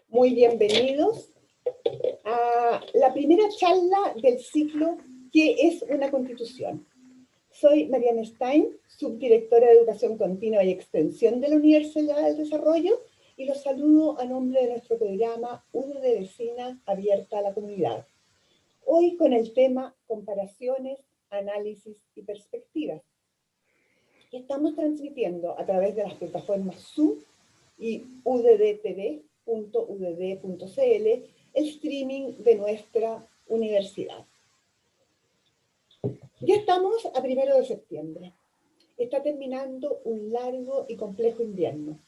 Muy bienvenidos a la primera charla del ciclo ¿Qué es una Constitución? Soy Mariana Stein, subdirectora de Educación Continua y Extensión de la Universidad del Desarrollo, y los saludo a nombre de nuestro programa UDD Vecina Abierta a la Comunidad. Hoy con el tema Comparaciones, Análisis y Perspectivas. Estamos transmitiendo a través de las plataformas Zoom y uddtv.udd.cl el streaming de nuestra universidad. Ya estamos a 1 de septiembre. Está terminando un largo y complejo invierno.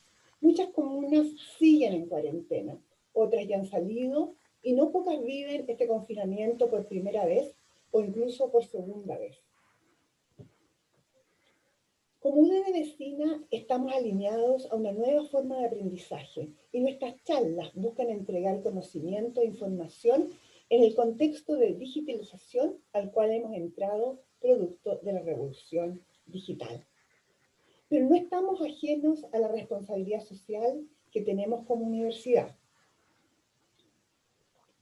Muchas comunas siguen en cuarentena, otras ya han salido y no pocas viven este confinamiento por primera vez o incluso por segunda vez. Como UDD Vecina estamos alineados a una nueva forma de aprendizaje y nuestras charlas buscan entregar conocimiento e información en el contexto de digitalización al cual hemos entrado producto de la revolución digital. Pero no estamos ajenos a la responsabilidad social que tenemos como universidad.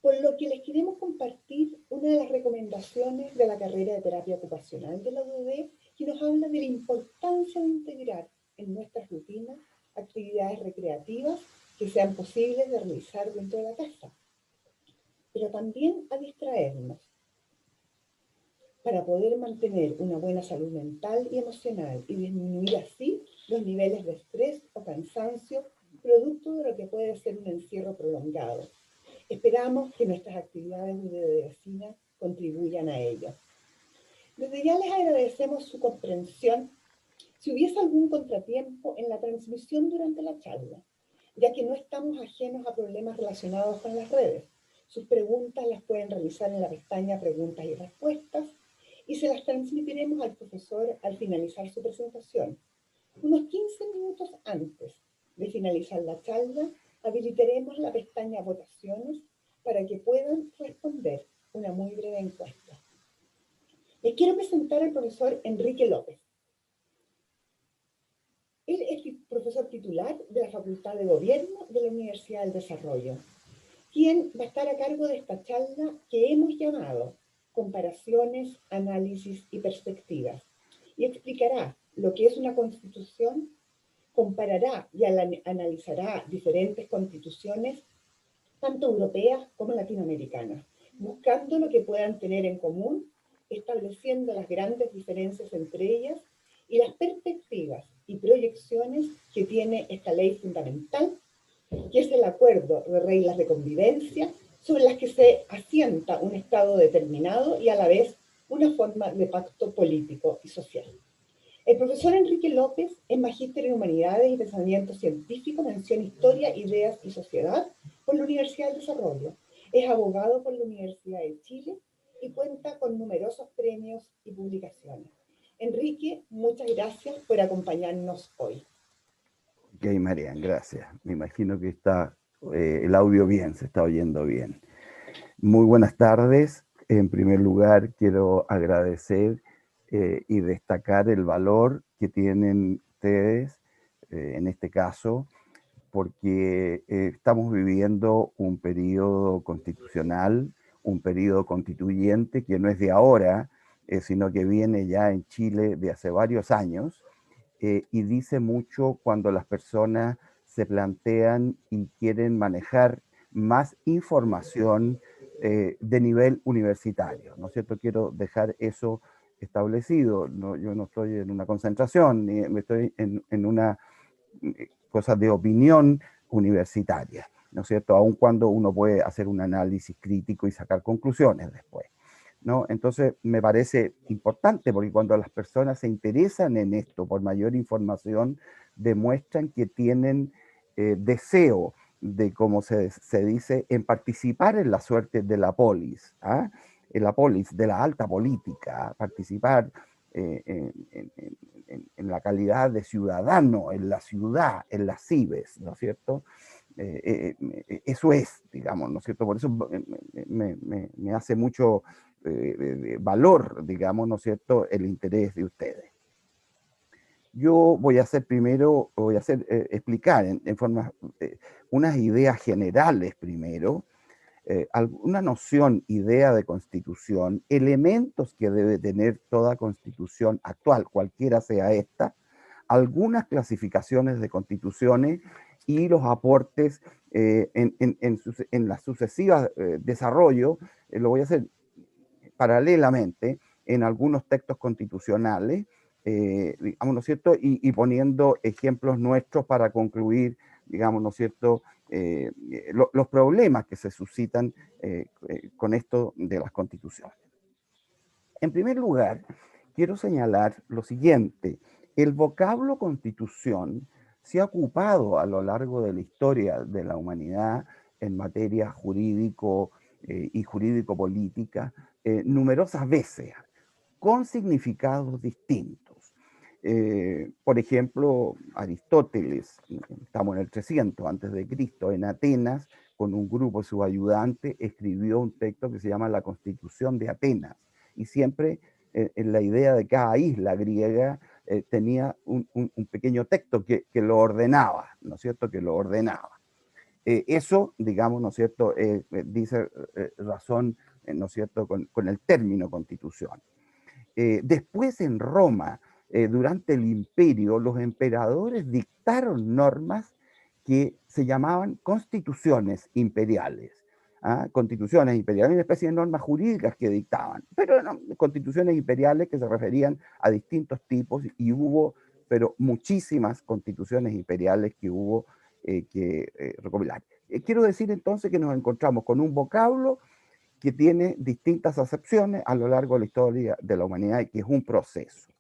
Por lo que les queremos compartir una de las recomendaciones de la carrera de terapia ocupacional de la UDD, que nos habla de la importancia de integrar en nuestras rutinas actividades recreativas que sean posibles de realizar dentro de la casa, pero también a distraernos para poder mantener una buena salud mental y emocional y disminuir así los niveles de estrés o cansancio producto de lo que puede ser un encierro prolongado. Esperamos que nuestras actividades de vecina contribuyan a ello. Desde ya les agradecemos su comprensión si hubiese algún contratiempo en la transmisión durante la charla, ya que no estamos ajenos a problemas relacionados con las redes. Sus preguntas las pueden realizar en la pestaña Preguntas y Respuestas y se las transmitiremos al profesor al finalizar su presentación. Unos 15 minutos antes de finalizar la charla, habilitaremos la pestaña Votaciones para que puedan responder una muy breve encuesta. Les quiero presentar al profesor Enrique López. Él es profesor titular de la Facultad de Gobierno de la Universidad del Desarrollo, quien va a estar a cargo de esta charla que hemos llamado Comparaciones, Análisis y Perspectivas, y explicará lo que es una constitución, comparará y analizará diferentes constituciones, tanto europeas como latinoamericanas, buscando lo que puedan tener en común, estableciendo las grandes diferencias entre ellas y las perspectivas y proyecciones que tiene esta ley fundamental, que es el acuerdo de reglas de convivencia sobre las que se asienta un Estado determinado y a la vez una forma de pacto político y social. El profesor Enrique López es magíster en Humanidades y Pensamiento Científico, mención Historia, Ideas y Sociedad por la Universidad del Desarrollo. Es abogado por la Universidad de Chile y cuenta con numerosos premios y publicaciones. Enrique, muchas gracias por acompañarnos hoy. Ok, Marian, gracias. Me imagino que está el audio bien, se está oyendo bien. Muy buenas tardes. En primer lugar, quiero agradecer y destacar el valor que tienen ustedes, en este caso, porque estamos viviendo un periodo constitucional, un periodo constituyente que no es de ahora, sino que viene ya en Chile de hace varios años, y dice mucho cuando las personas se plantean y quieren manejar más información de nivel universitario, ¿no es cierto? Quiero dejar eso establecido. No, yo no estoy en una concentración, ni estoy en una cosa de opinión universitaria, ¿no es cierto? Aun cuando uno puede hacer un análisis crítico y sacar conclusiones después, ¿no? Entonces me parece importante porque cuando las personas se interesan en esto por mayor información, demuestran que tienen deseo de, como se dice, en participar en la suerte de la polis, ¿ah? En la polis, de la alta política, participar en la calidad de ciudadano, en la ciudad, en las CIBES, ¿no es cierto? Eso es, digamos, ¿no es cierto? Por eso me hace mucho valor, digamos, ¿no es cierto?, el interés de ustedes. Yo voy a hacer primero, explicar en forma, unas ideas generales primero, una noción, idea de constitución, elementos que debe tener toda constitución actual, cualquiera sea esta, algunas clasificaciones de constituciones y los aportes en las sucesivas desarrollo, lo voy a hacer paralelamente en algunos textos constitucionales, digamos, ¿no es cierto? Y poniendo ejemplos nuestros para concluir, digamos, ¿no es cierto?, los problemas que se suscitan con esto de las constituciones. En primer lugar, quiero señalar lo siguiente: el vocablo constitución se ha ocupado a lo largo de la historia de la humanidad en materia jurídico y jurídico-política numerosas veces, con significados distintos. Por ejemplo, Aristóteles, estamos en el 300 antes de Cristo, en Atenas, con un grupo de sus ayudantes, escribió un texto que se llama La Constitución de Atenas, y siempre en la idea de cada isla griega tenía un pequeño texto que lo ordenaba, ¿no es cierto?, que lo ordenaba. Eso, digamos, ¿no es cierto?, dice razón, ¿no es cierto?, con el término constitución. Después en Roma, durante el imperio, los emperadores dictaron normas que se llamaban constituciones imperiales. Constituciones imperiales, una especie de normas jurídicas que dictaban, pero no, constituciones imperiales que se referían a distintos tipos, y hubo, pero muchísimas constituciones imperiales que hubo que recopilar. Quiero decir entonces que nos encontramos con un vocablo que tiene distintas acepciones a lo largo de la historia de la humanidad y que es un proceso.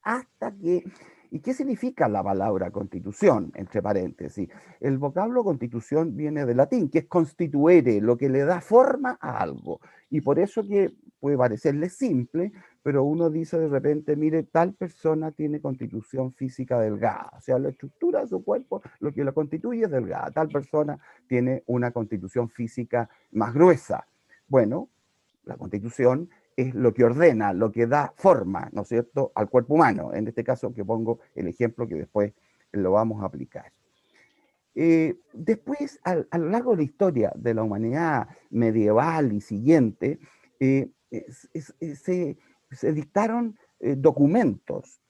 Hasta que, ¿y qué significa la palabra constitución? Entre paréntesis, el vocablo constitución viene del latín, que es constituere, lo que le da forma a algo. Y por eso que puede parecerle simple, pero uno dice de repente, mire, tal persona tiene constitución física delgada, o sea, la estructura de su cuerpo, lo que la constituye es delgada. Tal persona tiene una constitución física más gruesa. Bueno, la constitución es lo que ordena, lo que da forma, ¿no es cierto?, al cuerpo humano. En este caso que pongo el ejemplo que después lo vamos a aplicar. Después, a lo largo de la historia de la humanidad medieval y siguiente, se dictaron documentos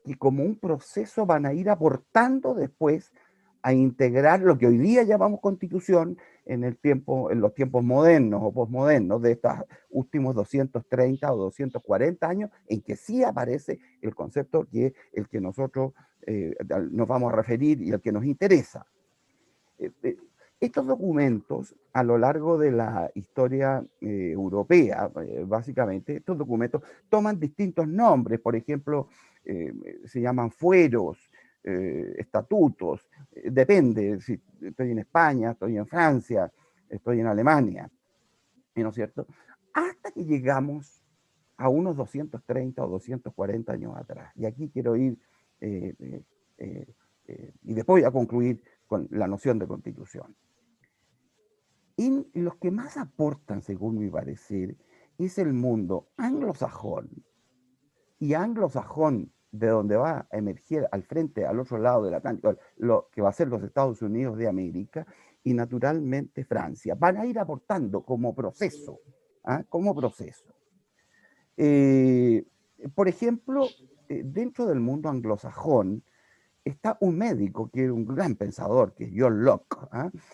que como un proceso van a ir aportando después a integrar lo que hoy día llamamos constitución en los tiempos modernos o posmodernos de estos últimos 230 o 240 años, en que sí aparece el concepto que el que nosotros nos vamos a referir y el que nos interesa. Estos documentos, a lo largo de la historia europea, básicamente, estos documentos toman distintos nombres. Por ejemplo, se llaman fueros, estatutos, depende si estoy en España, estoy en Francia, estoy en Alemania, ¿no es cierto? Hasta que llegamos a unos 230 o 240 años atrás. Y aquí quiero ir, y después voy a concluir con la noción de constitución. Y los que más aportan, según mi parecer, es el mundo anglosajón. Y anglosajón, de donde va a emerger al frente, al otro lado del Atlántico, lo que va a ser los Estados Unidos de América, y naturalmente Francia. Van a ir aportando como proceso, como proceso. Por ejemplo, dentro del mundo anglosajón, está un médico que es un gran pensador, que es John Locke,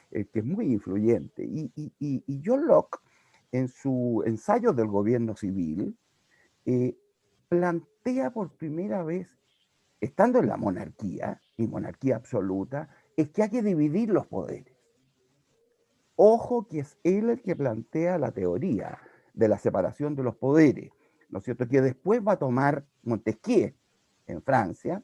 que es muy influyente. Y John Locke, en su ensayo del gobierno civil, plantea por primera vez, estando en la monarquía, y monarquía absoluta, es que hay que dividir los poderes. Ojo que es él el que plantea la teoría de la separación de los poderes, ¿no es cierto?, que después va a tomar Montesquieu en Francia.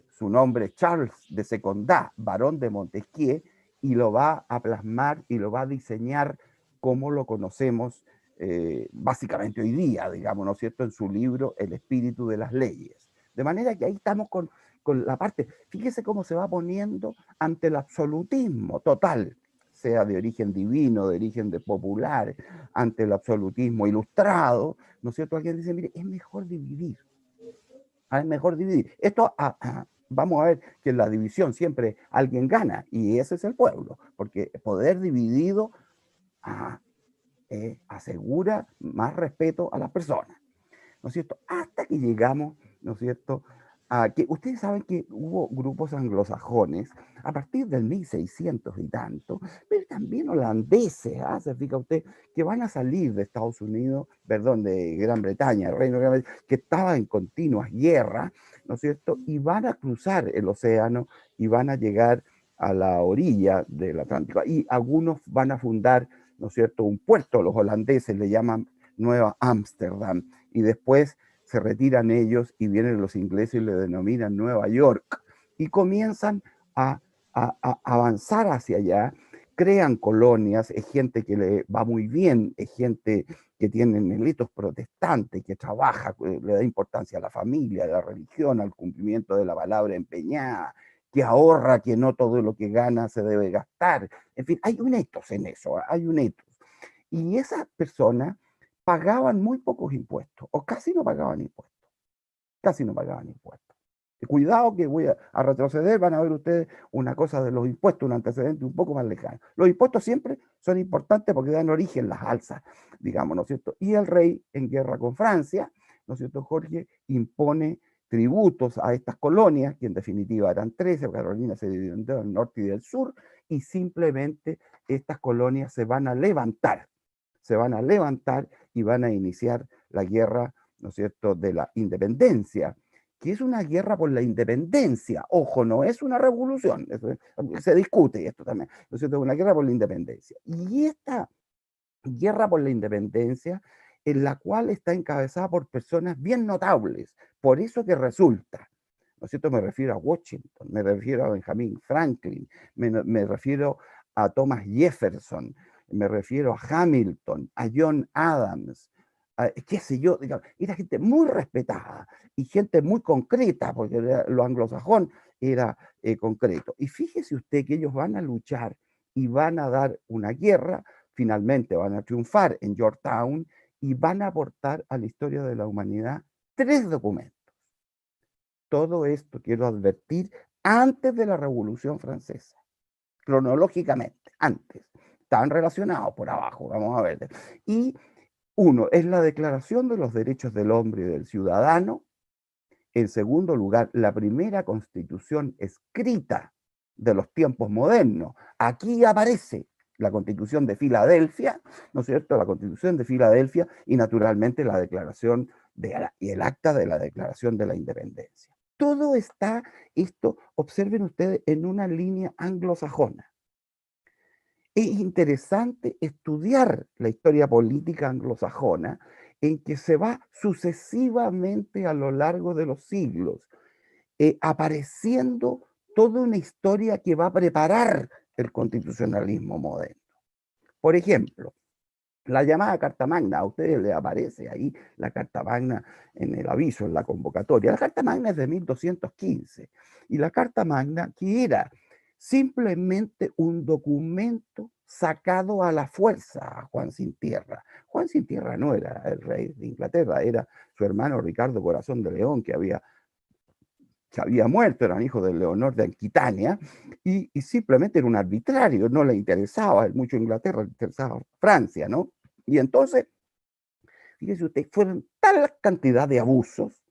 Su nombre es Charles de Secondat, barón de Montesquieu, y lo va a plasmar y lo va a diseñar como lo conocemos básicamente hoy día, digamos, ¿no es cierto?, en su libro El espíritu de las leyes. De manera que ahí estamos con la parte, fíjese cómo se va poniendo ante el absolutismo total, sea de origen divino, de origen popular, ante el absolutismo ilustrado, ¿no es cierto? Alguien dice, mire, es mejor dividir. Es mejor dividir. Esto, vamos a ver que en la división siempre alguien gana, y ese es el pueblo, porque poder dividido asegura más respeto a las personas, ¿no es cierto? Hasta que llegamos, ¿no es cierto?, a que ustedes saben que hubo grupos anglosajones a partir del 1600 y tanto, pero también holandeses, se fija usted, que van a salir de Estados Unidos, perdón, de Gran Bretaña, el Reino de Gran Bretaña, que estaba en continuas guerras, ¿no es cierto?, y van a cruzar el océano y van a llegar a la orilla del Atlántico, y algunos van a fundar, ¿no es cierto?, un puerto, los holandeses le llaman Nueva Ámsterdam, y después se retiran ellos y vienen los ingleses y le denominan Nueva York, y comienzan a avanzar hacia allá, crean colonias, es gente que le va muy bien, es gente que tiene élitos protestantes, que trabaja, le da importancia a la familia, a la religión, al cumplimiento de la palabra empeñada, que ahorra, que no todo lo que gana se debe gastar. En fin, hay un ethos en eso, hay un ethos. Y esas personas pagaban muy pocos impuestos, o casi no pagaban impuestos, casi no pagaban impuestos. Cuidado que voy a retroceder, van a ver ustedes una cosa de los impuestos, un antecedente un poco más lejano. Los impuestos siempre son importantes porque dan origen las alzas, digamos, ¿no es cierto? Y el rey, en guerra con Francia, ¿no es cierto, Jorge?, impone tributos a estas colonias, que en definitiva eran 13, Carolina se dividió en el norte y del sur, y simplemente estas colonias se van a levantar y van a iniciar la guerra, ¿no es cierto?, de la independencia, que es una guerra por la independencia. Ojo, no es una revolución, se discute esto también, ¿no es cierto?, es una guerra por la independencia. Y esta guerra por la independencia, en la cual está encabezada por personas bien notables, por eso que resulta, ¿no es cierto?, me refiero a Washington, me refiero a Benjamin Franklin, me refiero a Thomas Jefferson, me refiero a Hamilton, a John Adams, qué sé yo, digamos, era gente muy respetada y gente muy concreta, porque lo anglosajón era concreto. Y fíjese usted que ellos van a luchar y van a dar una guerra, finalmente van a triunfar en Yorktown y van a aportar a la historia de la humanidad 3 documentos. Todo esto quiero advertir antes de la Revolución Francesa, cronológicamente, antes. Estaban relacionados por abajo, vamos a ver. Y uno es la Declaración de los Derechos del Hombre y del Ciudadano. En segundo lugar, la primera constitución escrita de los tiempos modernos. Aquí aparece la Constitución de Filadelfia, ¿no es cierto?, la Constitución de Filadelfia y naturalmente la declaración y el acta de la Declaración de la Independencia. Todo está, esto, observen ustedes, en una línea anglosajona. Es interesante estudiar la historia política anglosajona en que se va sucesivamente a lo largo de los siglos, apareciendo toda una historia que va a preparar el constitucionalismo moderno. Por ejemplo, la llamada Carta Magna, a ustedes les aparece ahí la Carta Magna en el aviso, en la convocatoria. La Carta Magna es de 1215 y la Carta Magna, que era simplemente un documento sacado a la fuerza a Juan Sin Tierra. Juan Sin Tierra no era el rey de Inglaterra, era su hermano Ricardo Corazón de León, que había muerto, eran hijos de Leonor de Aquitania, y simplemente era un arbitrario, no le interesaba mucho Inglaterra, le interesaba Francia, ¿no? Y entonces, fíjese usted, fueron tal cantidad de abusos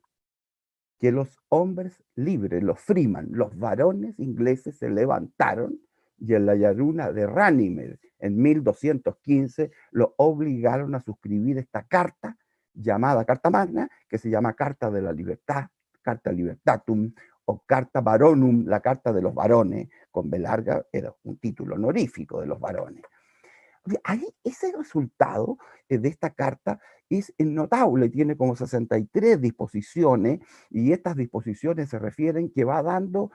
que los hombres libres, los freemen, los varones ingleses se levantaron y en la llanura de Runnymede en 1215 lo obligaron a suscribir esta carta llamada Carta Magna, que se llama Carta de la Libertad, Carta Libertatum o Carta Baronum, la Carta de los Varones, con B larga, era un título honorífico de los varones. Ahí ese resultado de esta carta es notable, tiene como 63 disposiciones y estas disposiciones se refieren que va dando,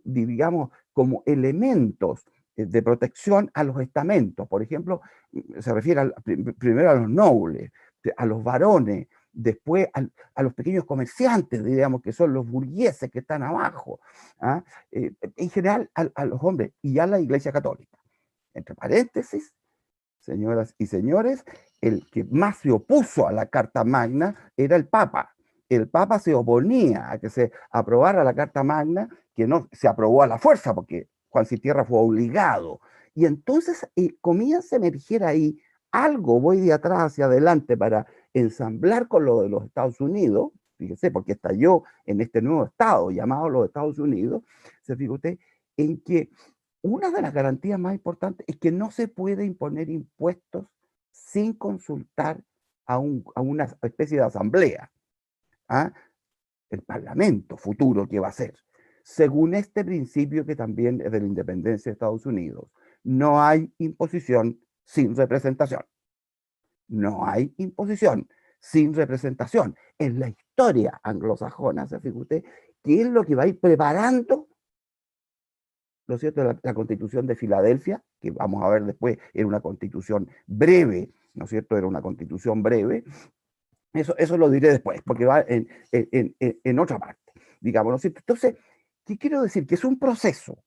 digamos, como elementos de protección a los estamentos. Por ejemplo, se refiere primero a los nobles, a los varones, después a los pequeños comerciantes, digamos, que son los burgueses que están abajo, en general a los hombres y a la Iglesia Católica. entre paréntesis, señoras y señores, el que más se opuso a la Carta Magna era el Papa. El Papa se oponía a que se aprobara la Carta Magna, que no se aprobó a la fuerza, porque Juan Cistierra fue obligado. Y entonces comienza a emerger ahí algo, voy de atrás hacia adelante para ensamblar con lo de los Estados Unidos, fíjese, porque estalló en este nuevo estado llamado los Estados Unidos, se fija usted, en que una de las garantías más importantes es que no se puede imponer impuestos sin consultar a una especie de asamblea, ¿ah? El parlamento futuro que va a ser. Según este principio que también es de la independencia de Estados Unidos, no hay imposición sin representación. No hay imposición sin representación. En la historia anglosajona, se fija usted, que es lo que va a ir preparando, ¿no es cierto?, la Constitución de Filadelfia, que vamos a ver después, era una constitución breve, ¿no es cierto?, era una constitución breve. Eso lo diré después, porque va en otra parte, digamos, ¿no es cierto? Entonces, ¿qué quiero decir? Que es un proceso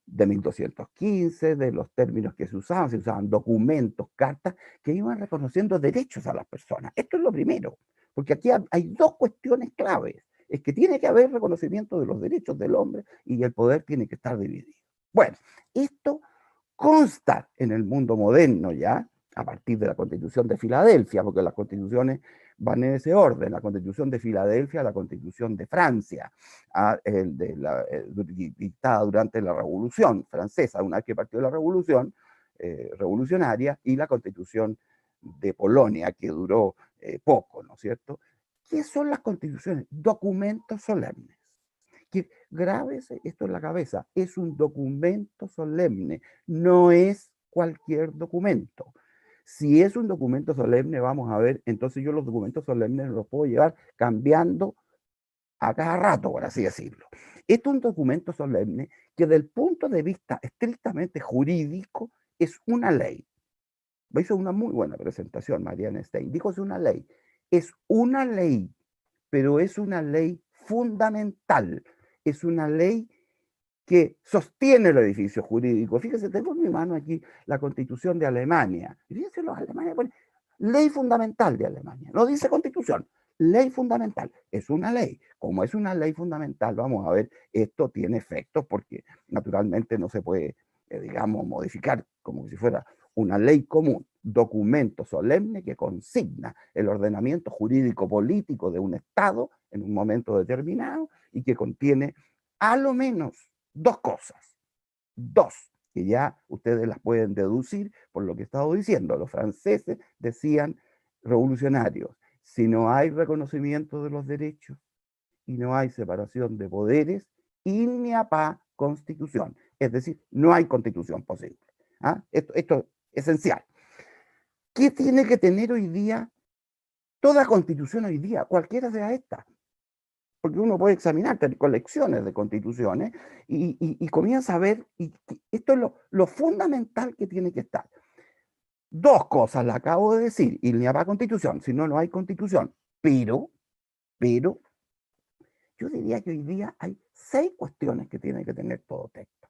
de 1215, de los términos que se usaban documentos, cartas, que iban reconociendo derechos a las personas. Esto es lo primero, porque aquí hay dos cuestiones claves. Es que tiene que haber reconocimiento de los derechos del hombre y el poder tiene que estar dividido. Bueno, esto consta en el mundo moderno ya, a partir de la Constitución de Filadelfia, porque las constituciones van en ese orden, la Constitución de Filadelfia, la Constitución de Francia, dictada durante la Revolución Francesa, una vez que partió la Revolución revolucionaria, y la Constitución de Polonia, que duró poco, ¿no es cierto? ¿Qué son las constituciones? Documentos solemnes. Que grábese esto en la cabeza, es un documento solemne, no es cualquier documento. Si es un documento solemne, vamos a ver, entonces yo los documentos solemnes los puedo llevar cambiando a cada rato, por así decirlo. Esto es un documento solemne que desde el punto de vista estrictamente jurídico es una ley. Hizo una muy buena presentación Marianne Stein, dijo es una ley. Es una ley, pero es una ley fundamental. Es una ley que sostiene el edificio jurídico. Fíjese, tengo en mi mano aquí la Constitución de Alemania. Y fíjense, los alemanes ponen ley fundamental de Alemania. No dice Constitución, ley fundamental. Es una ley. Como es una ley fundamental, vamos a ver, esto tiene efectos porque naturalmente no se puede, digamos, modificar como si fuera una ley común, documento solemne que consigna el ordenamiento jurídico-político de un Estado en un momento determinado y que contiene a lo menos dos cosas, que ya ustedes las pueden deducir por lo que he estado diciendo. Los franceses decían, revolucionarios, si no hay reconocimiento de los derechos y no hay separación de poderes, il n'y a pas constitución. Es decir, no hay constitución posible. ¿Ah? Esto es esencial. ¿Qué tiene que tener hoy día toda constitución hoy día? Cualquiera sea esta. Porque uno puede examinar colecciones de constituciones y comienza a ver, y esto es lo fundamental que tiene que estar. Dos cosas la acabo de decir, y ni habrá constitución, si no, no hay constitución. Pero, yo diría que hoy día hay 6 cuestiones que tiene que tener todo texto.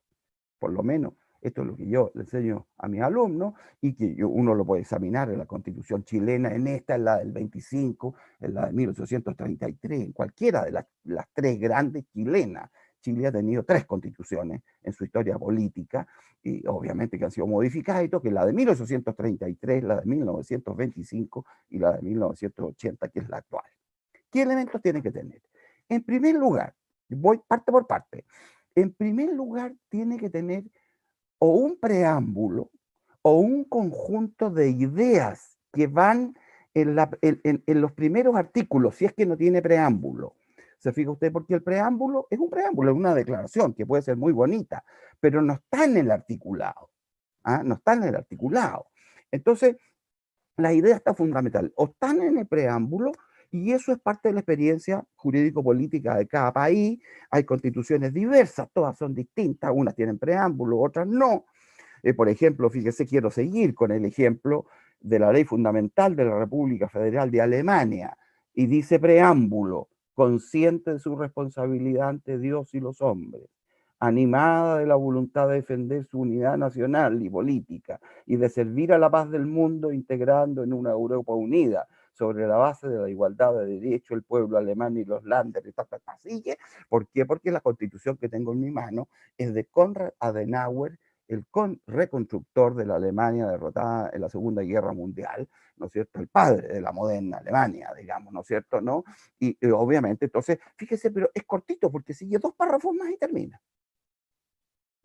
Por lo menos, esto es lo que yo le enseño a mis alumnos y que uno lo puede examinar en la Constitución chilena, en esta, en la del 25, en la de 1833, en cualquiera de las 3 grandes chilenas. Chile ha tenido 3 constituciones en su historia política, y obviamente que han sido modificadas, y todo, que la de 1833, la de 1925 y la de 1980, que es la actual. ¿Qué elementos tiene que tener? En primer lugar, voy parte por parte. En primer lugar, tiene que tener o un preámbulo o un conjunto de ideas que van en los primeros artículos, si es que no tiene preámbulo. ¿Se fija usted? Porque el preámbulo es un preámbulo, es una declaración que puede ser muy bonita, pero no está en el articulado. ¿Ah? No está en el articulado. Entonces, la idea está fundamental. O están en el preámbulo, y eso es parte de la experiencia jurídico-política de cada país. Hay constituciones diversas, todas son distintas, unas tienen preámbulo, otras no. Por ejemplo, fíjese, quiero seguir con el ejemplo de la ley fundamental de la República Federal de Alemania, y dice preámbulo, consciente de su responsabilidad ante Dios y los hombres, animada de la voluntad de defender su unidad nacional y política y de servir a la paz del mundo integrando en una Europa unida sobre la base de la igualdad de derecho el pueblo alemán y los Länder y sigue. ¿Por qué? Porque la constitución que tengo en mi mano es de Konrad Adenauer, el reconstructor de la Alemania derrotada en la Segunda Guerra Mundial, ¿no es cierto? El padre de la moderna Alemania, digamos, ¿no es cierto? ¿No? Y obviamente, entonces, fíjese, pero es cortito porque sigue 2 párrafos más y termina.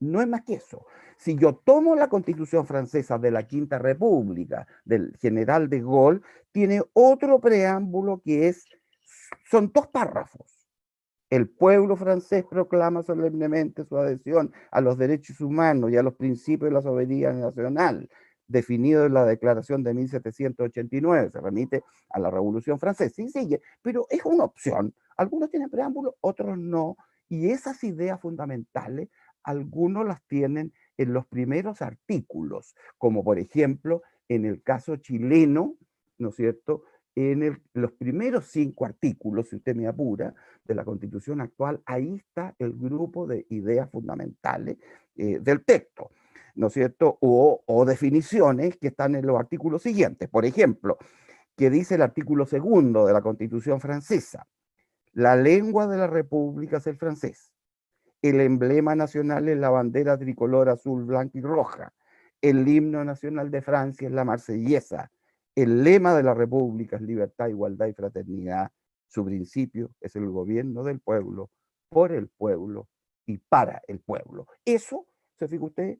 No es más que eso. Si yo tomo la Constitución francesa de la Quinta República, del general de Gaulle, tiene otro preámbulo que son 2 párrafos. El pueblo francés proclama solemnemente su adhesión a los derechos humanos y a los principios de la soberanía nacional, definido en la Declaración de 1789. Se remite a la Revolución Francesa y sigue, pero es una opción. Algunos tienen preámbulo, otros no. Y esas ideas fundamentales, algunos las tienen en los primeros artículos, como por ejemplo en el caso chileno, ¿no es cierto? En los primeros 5 artículos, si usted me apura, de la Constitución actual, ahí está el grupo de ideas fundamentales del texto, ¿no es cierto? O definiciones que están en los artículos siguientes. Por ejemplo, que dice el artículo 2 de la Constitución francesa: la lengua de la República es el francés. El emblema nacional es la bandera tricolor azul, blanca y roja. El himno nacional de Francia es la marsellesa. El lema de la República es libertad, igualdad y fraternidad. Su principio es el gobierno del pueblo, por el pueblo y para el pueblo. Eso, se fija usted,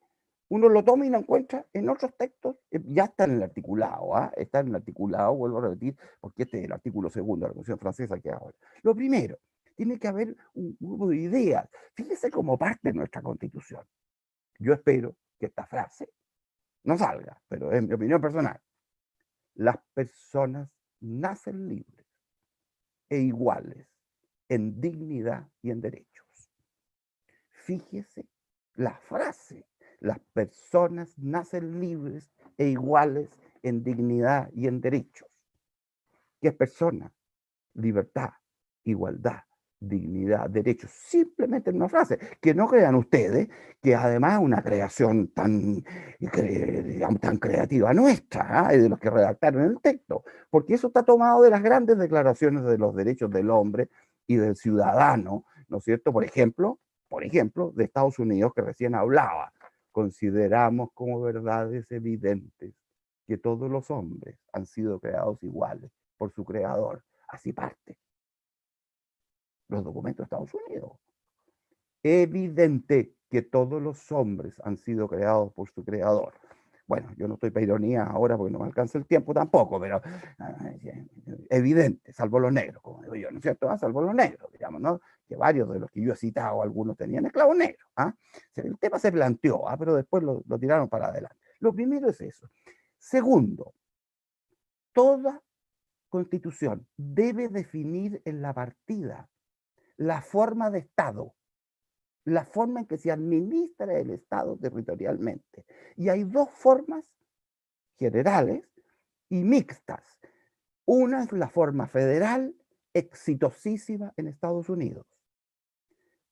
uno lo toma y lo encuentra en otros textos, ya está en el articulado, está en el articulado, vuelvo a repetir, porque este es el artículo 2 de la Constitución francesa que ahora. Lo primero, tiene que haber un grupo de ideas. Fíjese cómo parte nuestra Constitución. Yo espero que esta frase no salga, pero es mi opinión personal. Las personas nacen libres e iguales en dignidad y en derechos. Fíjese la frase. Las personas nacen libres e iguales en dignidad y en derechos. ¿Qué es persona? Libertad, igualdad, dignidad, derechos, simplemente en una frase. Que no crean ustedes que además es una creación digamos, tan creativa nuestra, de los que redactaron el texto, porque eso está tomado de las grandes declaraciones de los derechos del hombre y del ciudadano, ¿no es cierto? Por ejemplo, de Estados Unidos, que recién hablaba. Consideramos como verdades evidentes que todos los hombres han sido creados iguales por su creador. Así parte los documentos de Estados Unidos. Evidente que todos los hombres han sido creados por su creador. Bueno, yo no estoy para ironía ahora porque no me alcanza el tiempo tampoco, pero evidente, salvo los negros, como digo yo, ¿no es cierto? Salvo los negros, digamos, ¿no? Que varios de los que yo he citado, algunos tenían esclavos negros. El tema se planteó, pero después lo tiraron para adelante. Lo primero es eso. Segundo, toda Constitución debe definir en la partida la forma de Estado, la forma en que se administra el Estado territorialmente. Y hay 2 formas generales y mixtas. Una es la forma federal, exitosísima en Estados Unidos,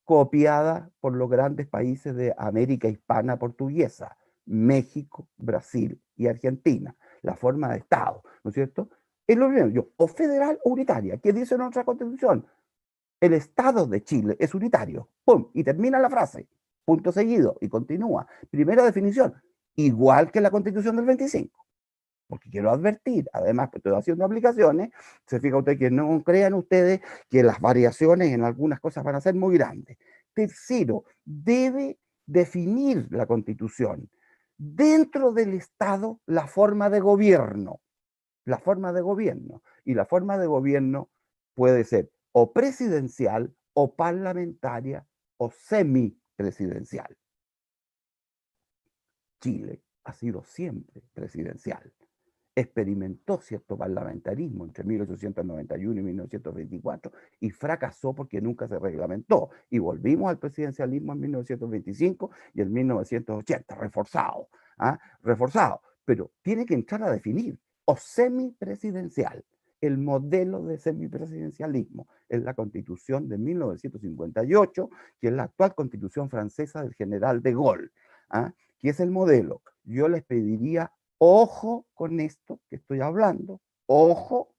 copiada por los grandes países de América hispana portuguesa, México, Brasil y Argentina. La forma de Estado, ¿no es cierto? Es lo primero, o federal o unitaria. ¿Qué dice nuestra Constitución? El Estado de Chile es unitario. ¡Pum! Y termina la frase. Punto seguido. Y continúa. Primera definición. Igual que la Constitución del 25. Porque quiero advertir, además que estoy haciendo aplicaciones, se fija usted que no crean ustedes que las variaciones en algunas cosas van a ser muy grandes. Tercero, debe definir la Constitución dentro del Estado la forma de gobierno. La forma de gobierno. Y la forma de gobierno puede ser o presidencial, o parlamentaria, o semipresidencial. Chile ha sido siempre presidencial. Experimentó cierto parlamentarismo entre 1891 y 1924 y fracasó porque nunca se reglamentó. Y volvimos al presidencialismo en 1925 y en 1980, reforzado. Reforzado. Pero tiene que entrar a definir o semipresidencial. el modelo de semipresidencialismo. Es la Constitución de 1958, que es la actual Constitución francesa del general de Gaulle, ¿ah? Que es el modelo. Yo les pediría, ojo con esto que estoy hablando, ojo,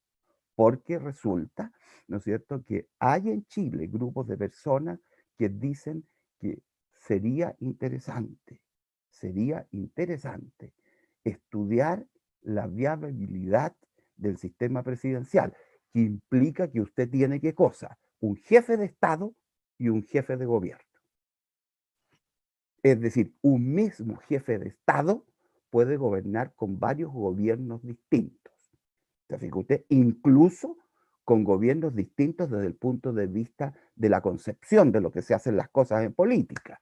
porque resulta, ¿no es cierto?, que hay en Chile grupos de personas que dicen que sería interesante estudiar la viabilidad del sistema presidencial, que implica que usted tiene, ¿qué cosa? Un jefe de Estado y un jefe de gobierno. Es decir, un mismo jefe de Estado puede gobernar con varios gobiernos distintos. ¿Se fija usted? Incluso con gobiernos distintos desde el punto de vista de la concepción de lo que se hacen las cosas en política.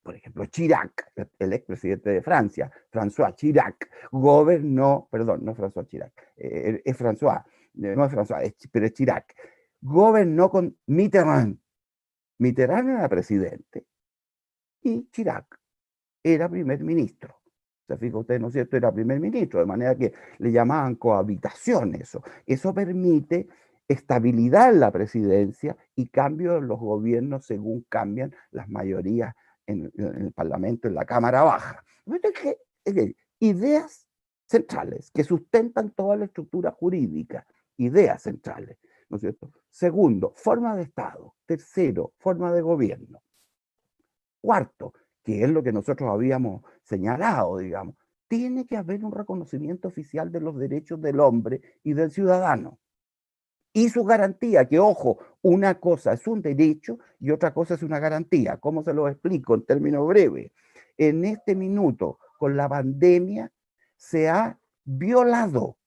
Por ejemplo, Chirac, el expresidente de Francia, François Chirac, gobernó, perdón, no François Chirac, es François, no es François, pero es Chirac, gobernó con Mitterrand. Mitterrand era presidente y Chirac era primer ministro. Se fija usted, ¿no es cierto? Era primer ministro, de manera que le llamaban cohabitación eso. Eso permite estabilidad en la presidencia y cambio en los gobiernos según cambian las mayorías en el Parlamento, en la Cámara Baja. Es decir, ideas centrales que sustentan toda la estructura jurídica, ideas centrales, ¿no es cierto? Segundo, forma de Estado. Tercero, forma de gobierno. Cuarto, que es lo que nosotros habíamos señalado, digamos, tiene que haber un reconocimiento oficial de los derechos del hombre y del ciudadano. Y su garantía, que ojo, una cosa es un derecho y otra cosa es una garantía. ¿Cómo se lo explico en términos breves? En este minuto, con la pandemia, se ha violado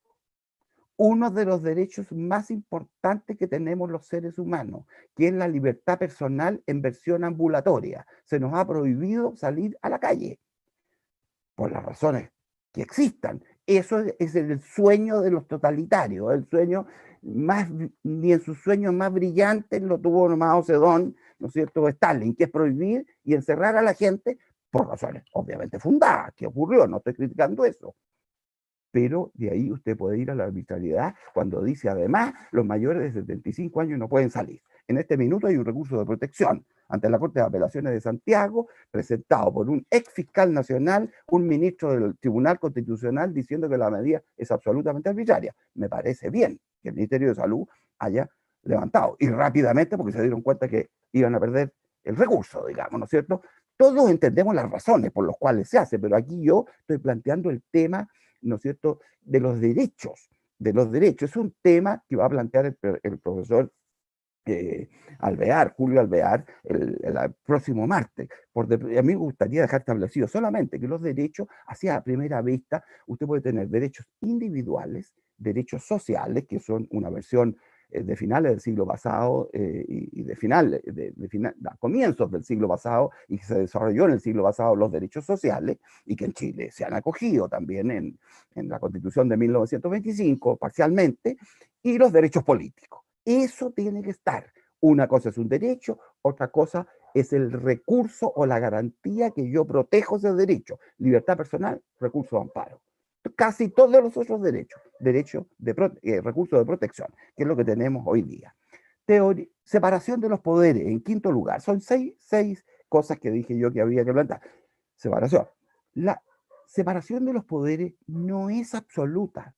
uno de los derechos más importantes que tenemos los seres humanos, que es la libertad personal en versión ambulatoria. Se nos ha prohibido salir a la calle, por las razones que existan. Eso es el sueño de los totalitarios, el sueño más, ni en sus sueños más brillantes lo tuvo Mao Zedong, ¿no es cierto?, Stalin, que es prohibir y encerrar a la gente por razones obviamente fundadas, que ocurrió, no estoy criticando eso. Pero de ahí usted puede ir a la arbitrariedad cuando dice, además, los mayores de 75 años no pueden salir. En este minuto hay un recurso de protección ante la Corte de Apelaciones de Santiago, presentado por un ex fiscal nacional, un ministro del Tribunal Constitucional, diciendo que la medida es absolutamente arbitraria. Me parece bien que el Ministerio de Salud haya levantado, y rápidamente, porque se dieron cuenta que iban a perder el recurso, digamos, ¿no es cierto? Todos entendemos las razones por las cuales se hace, pero aquí yo estoy planteando el tema, ¿no es cierto?, de los derechos, Es un tema que va a plantear el profesor Alvear, Julio Alvear, el próximo martes. A mí me gustaría dejar establecido solamente que los derechos, así a primera vista, usted puede tener derechos individuales, derechos sociales, que son una versión de finales del siglo pasado y a comienzos del siglo pasado, y que se desarrolló en el siglo pasado los derechos sociales, y que en Chile se han acogido también en la Constitución de 1925, parcialmente, y los derechos políticos. Eso tiene que estar. Una cosa es un derecho, otra cosa es el recurso o la garantía que yo protejo ese derecho. Libertad personal, recurso de amparo. Casi todos los otros derechos, recursos de protección, que es lo que tenemos hoy día. Separación de los poderes, en quinto lugar. Son seis cosas que dije yo que había que plantear. Separación. La separación de los poderes no es absoluta,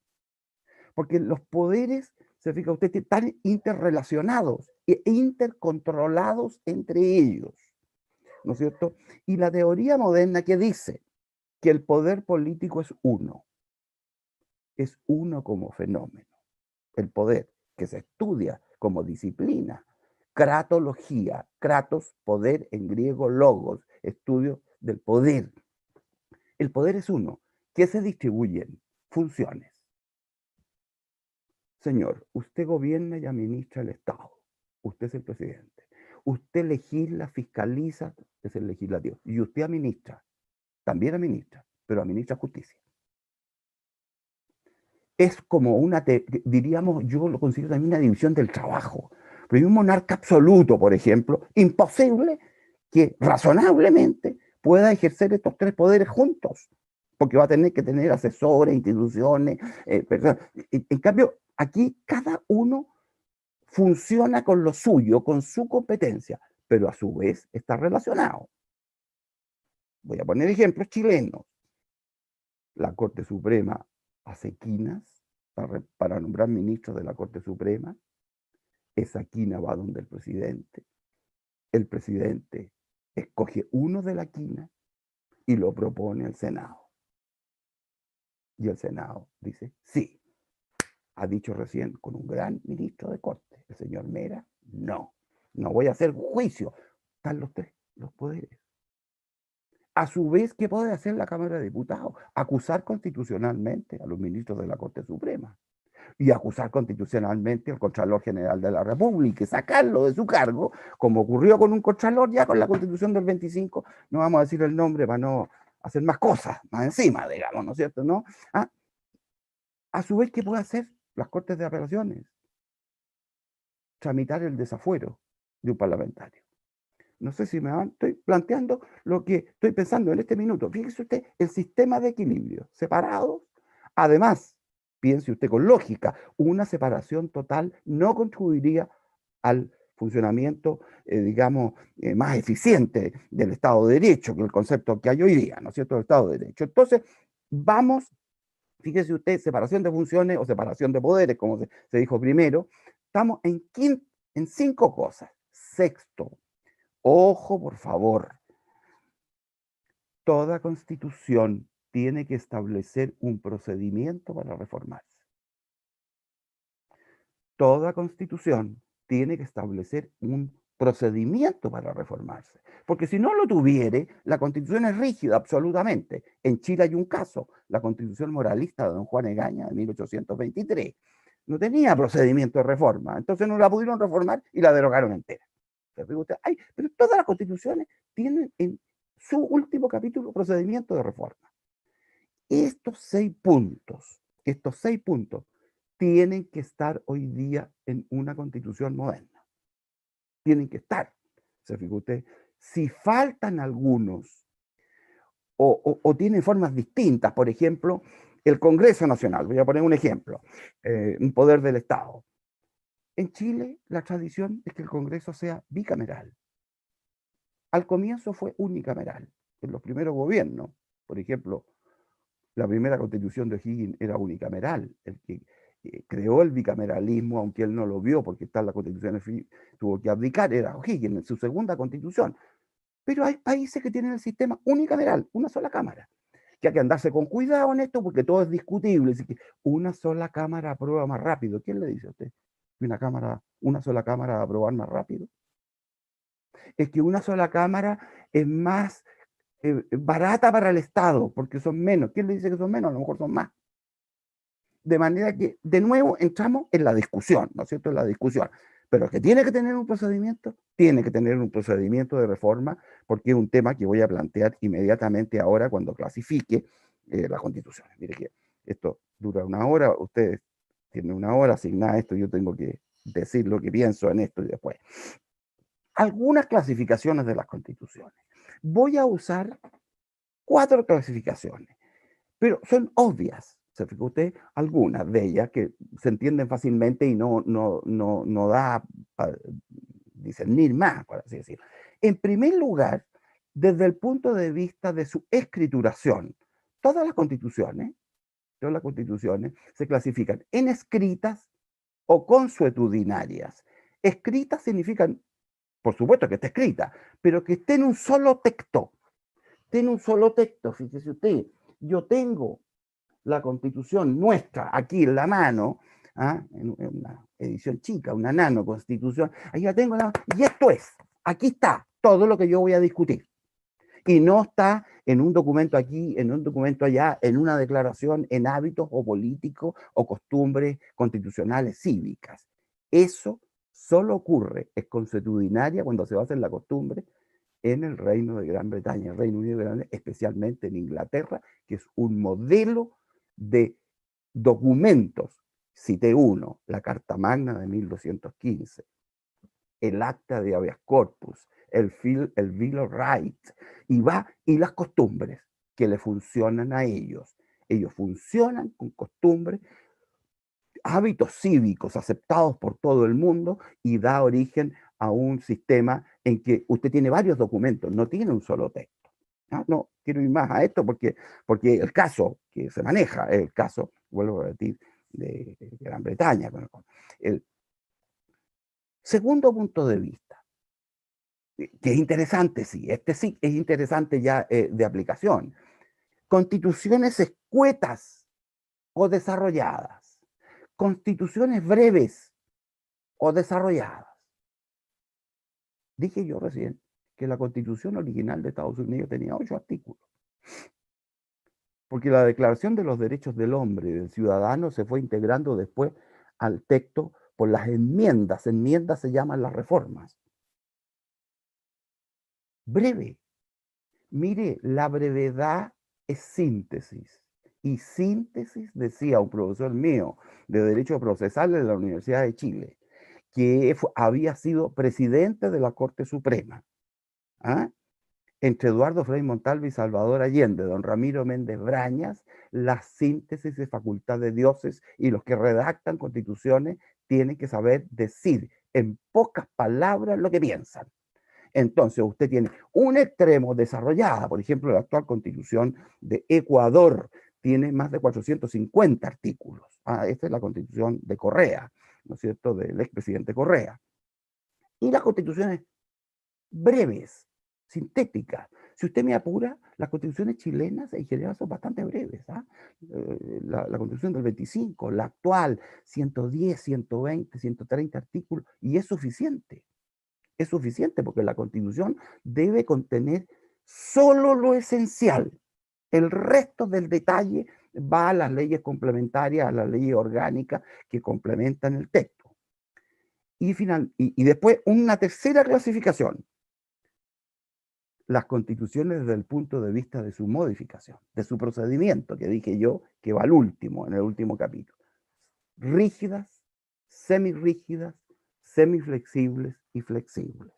porque los poderes, se fija usted, están interrelacionados e intercontrolados entre ellos, ¿no es cierto? Y la teoría moderna que dice que el poder político es uno como fenómeno. El poder que se estudia como disciplina, cratología, kratos, poder en griego, logos, estudio del poder. El poder es uno, que se distribuyen funciones. Señor, usted gobierna y administra el Estado. Usted es el presidente. Usted legisla, fiscaliza, es el legislativo. Y usted administra, también administra, pero administra justicia. Es como diríamos, yo lo considero también una división del trabajo. Pero hay un monarca absoluto, por ejemplo, imposible que razonablemente pueda ejercer estos tres poderes juntos, porque va a tener que tener asesores, instituciones, personas. En cambio, Aquí cada uno funciona con lo suyo, con su competencia, pero a su vez está relacionado. Voy a poner ejemplos chilenos. La Corte Suprema hace quinas para nombrar ministros de la Corte Suprema. Esa quina va donde el presidente escoge uno de la quina y lo propone al Senado. Y el Senado dice, sí, ha dicho recién con un gran ministro de Corte, el señor Mera, no voy a hacer juicio. Están los tres, los poderes. A su vez, ¿qué puede hacer la Cámara de Diputados? Acusar constitucionalmente a los ministros de la Corte Suprema y acusar constitucionalmente al Contralor General de la República y sacarlo de su cargo, como ocurrió con un Contralor ya con la Constitución del 25, no vamos a decir el nombre para no hacer más cosas, más encima, digamos, ¿no es cierto? ¿No? ¿Ah? A su vez, ¿qué puede hacer las Cortes de Apelaciones? Tramitar el desafuero de un parlamentario. No sé si me van, estoy planteando lo que estoy pensando en este minuto. Fíjese usted, el sistema de equilibrio, separados. Además, piense usted con lógica, una separación total no contribuiría al funcionamiento, digamos, más eficiente del Estado de Derecho, que el concepto que hay hoy día, ¿no es cierto?, del Estado de Derecho. Entonces, vamos, fíjese usted, separación de funciones o separación de poderes, como se dijo primero, estamos en 5 cosas. Sexto, ojo, por favor, toda constitución tiene que establecer un procedimiento para reformarse. Toda constitución tiene que establecer un procedimiento para reformarse. Porque si no lo tuviere, la constitución es rígida absolutamente. En Chile hay un caso, la constitución moralista de don Juan Egaña de 1823. No tenía procedimiento de reforma, entonces no la pudieron reformar y la derogaron entera. Pero todas las constituciones tienen en su último capítulo procedimiento de reforma. Estos 6 puntos tienen que estar hoy día en una constitución moderna. Tienen que estar. ¿Se fija usted? Si faltan algunos o tienen formas distintas, por ejemplo, el Congreso Nacional, voy a poner un ejemplo, un poder del Estado. En Chile la tradición es que el Congreso sea bicameral. Al comienzo fue unicameral. En los primeros gobiernos, por ejemplo, la primera constitución de O'Higgins era unicameral. El que creó el bicameralismo, aunque él no lo vio porque está en la constitución, tuvo que abdicar, era O'Higgins en su segunda constitución. Pero hay países que tienen el sistema unicameral, una sola cámara. Que hay que andarse con cuidado en esto porque todo es discutible. Así que una sola cámara aprueba más rápido. ¿Quién le dice a usted? Una sola cámara va a aprobar más rápido. Es que una sola cámara es más barata para el Estado, porque son menos. ¿Quién le dice que son menos? A lo mejor son más. De manera que, de nuevo, entramos en la discusión, ¿no es cierto? En la discusión. Pero que tiene que tener un procedimiento, tiene que tener un procedimiento de reforma, porque es un tema que voy a plantear inmediatamente ahora cuando clasifique las constituciones. Mire que esto dura 1 hora, ustedes tienen 1 hora asignada a esto, yo tengo que decir lo que pienso en esto y después. Algunas clasificaciones de las constituciones. Voy a usar 4 clasificaciones, pero son obvias. ¿Se fija usted? Algunas de ellas que se entienden fácilmente y no da para discernir más, por así decirlo. En primer lugar, desde el punto de vista de su escrituración, todas las constituciones se clasifican en escritas o consuetudinarias. Escritas significan, por supuesto que esté escrita, pero que esté en un solo texto. Tiene un solo texto, fíjese usted. Yo tengo la constitución nuestra aquí en la mano, en una edición chica, una nano constitución, ahí la tengo, y esto es, aquí está todo lo que yo voy a discutir. Y no está en un documento aquí, en un documento allá, en una declaración, en hábitos o políticos o costumbres constitucionales cívicas. Eso solo ocurre, es consuetudinaria cuando se basa en la costumbre en el Reino de Gran Bretaña, el Reino Unido de Gran Bretaña, especialmente en Inglaterra, que es un modelo de documentos. Cité uno, la Carta Magna de 1215, el Acta de Habeas Corpus, el Bill of Rights, y las costumbres que le funcionan a ellos. Ellos funcionan con costumbres hábitos cívicos aceptados por todo el mundo y da origen a un sistema en que usted tiene varios documentos, no tiene un solo texto. No, quiero ir más a esto porque el caso que se maneja es el caso, vuelvo a repetir, de Gran Bretaña. El segundo punto de vista, que es interesante, sí, este sí es interesante ya de aplicación. Constituciones escuetas o desarrolladas, constituciones breves o desarrolladas. Dije yo recién que la Constitución original de Estados Unidos tenía 8 artículos, porque la Declaración de los Derechos del Hombre y del Ciudadano se fue integrando después al texto por las enmiendas. Enmiendas se llaman las reformas. Breve. Mire, la brevedad es síntesis. Y síntesis, decía un profesor mío de Derecho Procesal de la Universidad de Chile, que había sido presidente de la Corte Suprema, entre Eduardo Frei Montalva y Salvador Allende, don Ramiro Méndez Brañas, la síntesis de facultad de dioses, y los que redactan constituciones tienen que saber decir en pocas palabras lo que piensan. Entonces usted tiene un extremo desarrollada, por ejemplo, la actual constitución de Ecuador tiene más de 450 artículos. Esta es la constitución de Correa, ¿no es cierto?, del expresidente Correa. Y las constituciones breves, sintéticas. Si usted me apura, las constituciones chilenas en general son bastante breves. La constitución del 25, la actual, 110, 120, 130 artículos, y es suficiente. Es suficiente porque la Constitución debe contener solo lo esencial. El resto del detalle va a las leyes complementarias, a las leyes orgánicas que complementan el texto. Y después una tercera clasificación. Las constituciones desde el punto de vista de su modificación, de su procedimiento, que dije yo, que va al último, en el último capítulo. Rígidas, semirrígidas, semiflexibles y flexibles.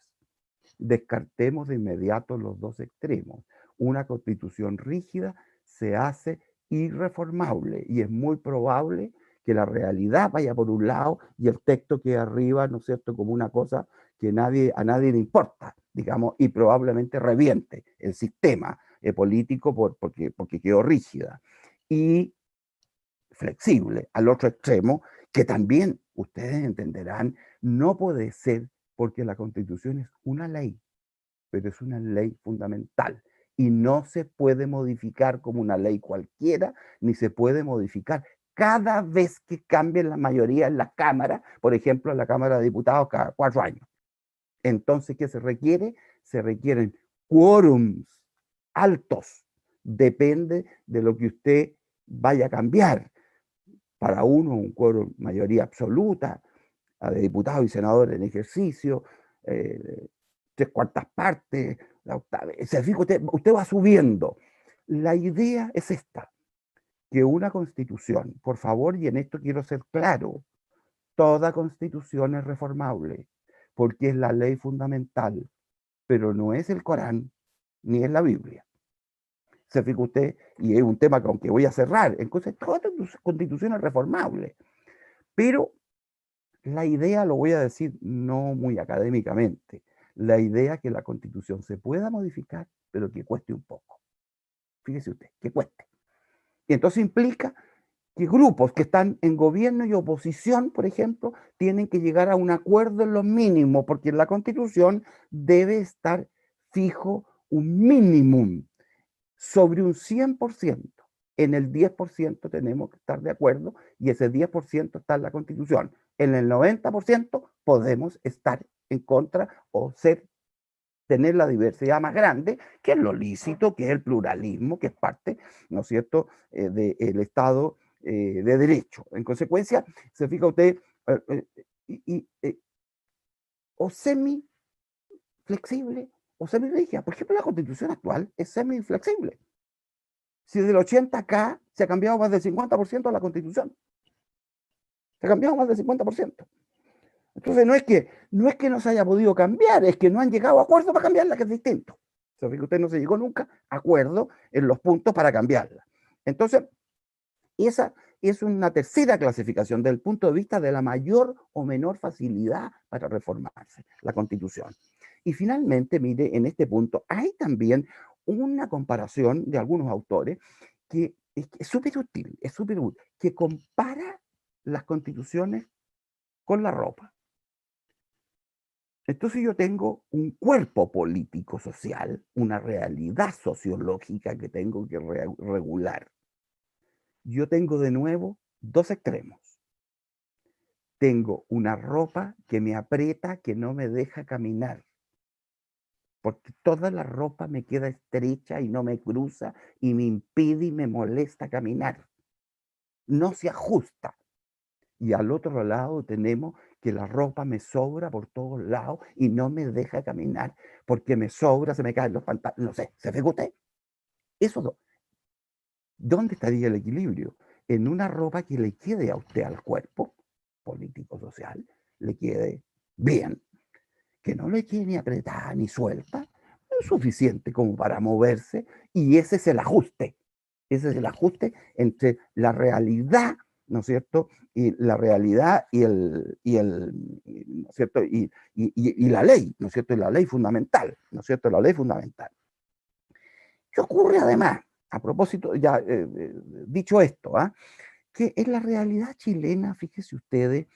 Descartemos de inmediato los dos extremos. Una constitución rígida se hace irreformable y es muy probable que la realidad vaya por un lado y el texto quede arriba, ¿no es cierto?, como una cosa que a nadie le importa, digamos, y probablemente reviente el sistema político porque quedó rígida. Y flexible al otro extremo, que también ustedes entenderán, no puede ser porque la Constitución es una ley, pero es una ley fundamental y no se puede modificar como una ley cualquiera, ni se puede modificar cada vez que cambie la mayoría en la Cámara, por ejemplo, en la Cámara de Diputados cada 4 años. Entonces, ¿qué se requiere? Se requieren quórums altos. Depende de lo que usted vaya a cambiar. Para uno, un quórum mayoría absoluta, de diputados y senadores en ejercicio, 3/4 partes, la octava. Se fija, usted va subiendo. La idea es esta, que una constitución, por favor, y en esto quiero ser claro, toda constitución es reformable, porque es la ley fundamental, pero no es el Corán, ni es la Biblia. Se fija usted, y es un tema con que voy a cerrar, entonces toda constitución es reformable, pero la idea, lo voy a decir no muy académicamente, la idea que la Constitución se pueda modificar, pero que cueste un poco. Fíjese usted, que cueste. Y entonces implica que grupos que están en gobierno y oposición, por ejemplo, tienen que llegar a un acuerdo en lo mínimo, porque en la Constitución debe estar fijo un mínimo sobre un 100%. En el 10% tenemos que estar de acuerdo y ese 10% está en la Constitución. En el 90% podemos estar en contra o tener la diversidad más grande, que es lo lícito, que es el pluralismo, que es parte, ¿no es cierto?, del Estado de Derecho. En consecuencia, se fija usted, o semi-flexible o semi-rígida. Por ejemplo, la Constitución actual es semi-flexible. Si del 80 acá se ha cambiado más del 50% de la Constitución. Se ha cambiado más del 50%. Entonces no es que no se haya podido cambiar, es que no han llegado a acuerdo para cambiarla, que es distinto. O sea, que usted no se llegó nunca a acuerdo en los puntos para cambiarla. Entonces, esa es una tercera clasificación desde el punto de vista de la mayor o menor facilidad para reformarse, la Constitución. Y finalmente, mire, en este punto hay también una comparación de algunos autores que es súper útil, que compara las constituciones con la ropa. Entonces yo tengo un cuerpo político social, una realidad sociológica que tengo que regular. Yo tengo de nuevo dos extremos. Tengo una ropa que me aprieta, que no me deja caminar, porque toda la ropa me queda estrecha y no me cruza y me impide y me molesta caminar. No se ajusta. Y al otro lado tenemos que la ropa me sobra por todos lados y no me deja caminar porque me sobra, se me caen los pantalones, no sé, ¿se fija usted? Eso, ¿dónde estaría el equilibrio? En una ropa que le quede a usted al cuerpo político, social, le quede bien, que no le quede ni apretada ni suelta, es suficiente como para moverse y ese es el ajuste. Ese es el ajuste entre la realidad, ¿no es cierto? Y la realidad ¿no es cierto? Y la ley, ¿no es cierto? Y la ley fundamental, ¿no es cierto? La ley fundamental. ¿Qué ocurre además? A propósito, ya dicho esto, que en la realidad chilena, fíjense ustedes,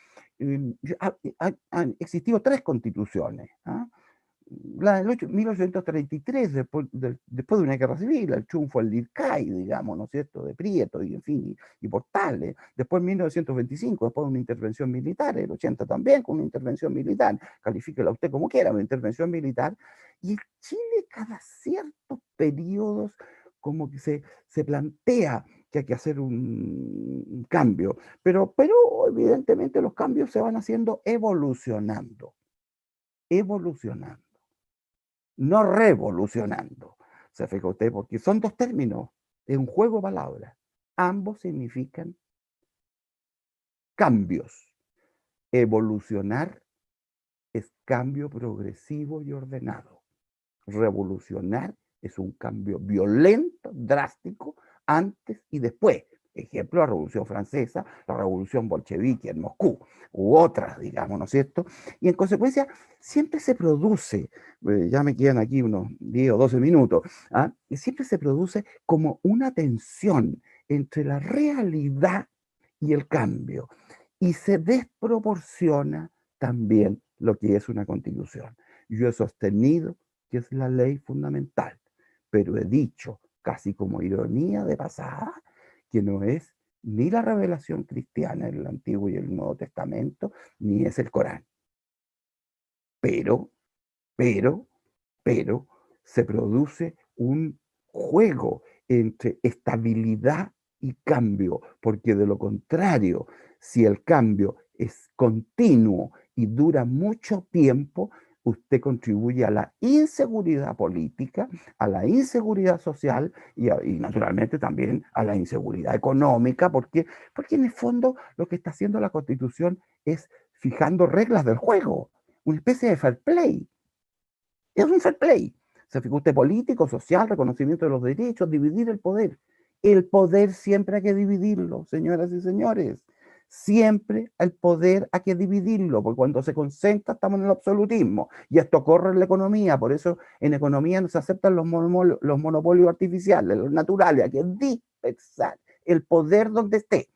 han existido tres constituciones. La del 1833, después de una guerra civil, el triunfo del DIRCAI, digamos, ¿no es cierto?, de Prieto, y en fin, y Portales. Después 1925, después de una intervención militar, el 80 también con una intervención militar, califíquela usted como quiera, una intervención militar, y Chile cada ciertos periodos como que se plantea que hay que hacer un cambio, pero evidentemente los cambios se van haciendo evolucionando, no revolucionando. ¿Se fija usted? Porque son dos términos, es un juego de palabras. Ambos significan cambios. Evolucionar es cambio progresivo y ordenado. Revolucionar es un cambio violento, drástico, antes y después. Ejemplo, la Revolución Francesa, la Revolución Bolchevique en Moscú, u otras, digamos, ¿no es cierto? Y en consecuencia, siempre se produce, ya me quedan aquí unos 10 o 12 minutos, y siempre se produce como una tensión entre la realidad y el cambio, y se desproporciona también lo que es una constitución. Yo he sostenido que es la ley fundamental, pero he dicho, casi como ironía de pasada, que no es ni la revelación cristiana en el Antiguo y el Nuevo Testamento, ni es el Corán. Pero, pero, se produce un juego entre estabilidad y cambio, porque de lo contrario, si el cambio es continuo y dura mucho tiempo, usted contribuye a la inseguridad política, a la inseguridad social y naturalmente también a la inseguridad económica, porque en el fondo lo que está haciendo la Constitución es fijando reglas del juego, una especie de fair play. Es un fair play. Se fija usted, político, social, reconocimiento de los derechos, dividir el poder. El poder siempre hay que dividirlo, señoras y señores. Siempre el poder hay que dividirlo, porque cuando se concentra estamos en el absolutismo. Y esto ocurre en la economía, por eso en economía no se aceptan los monopolios artificiales, los naturales, hay que dispersar el poder donde esté.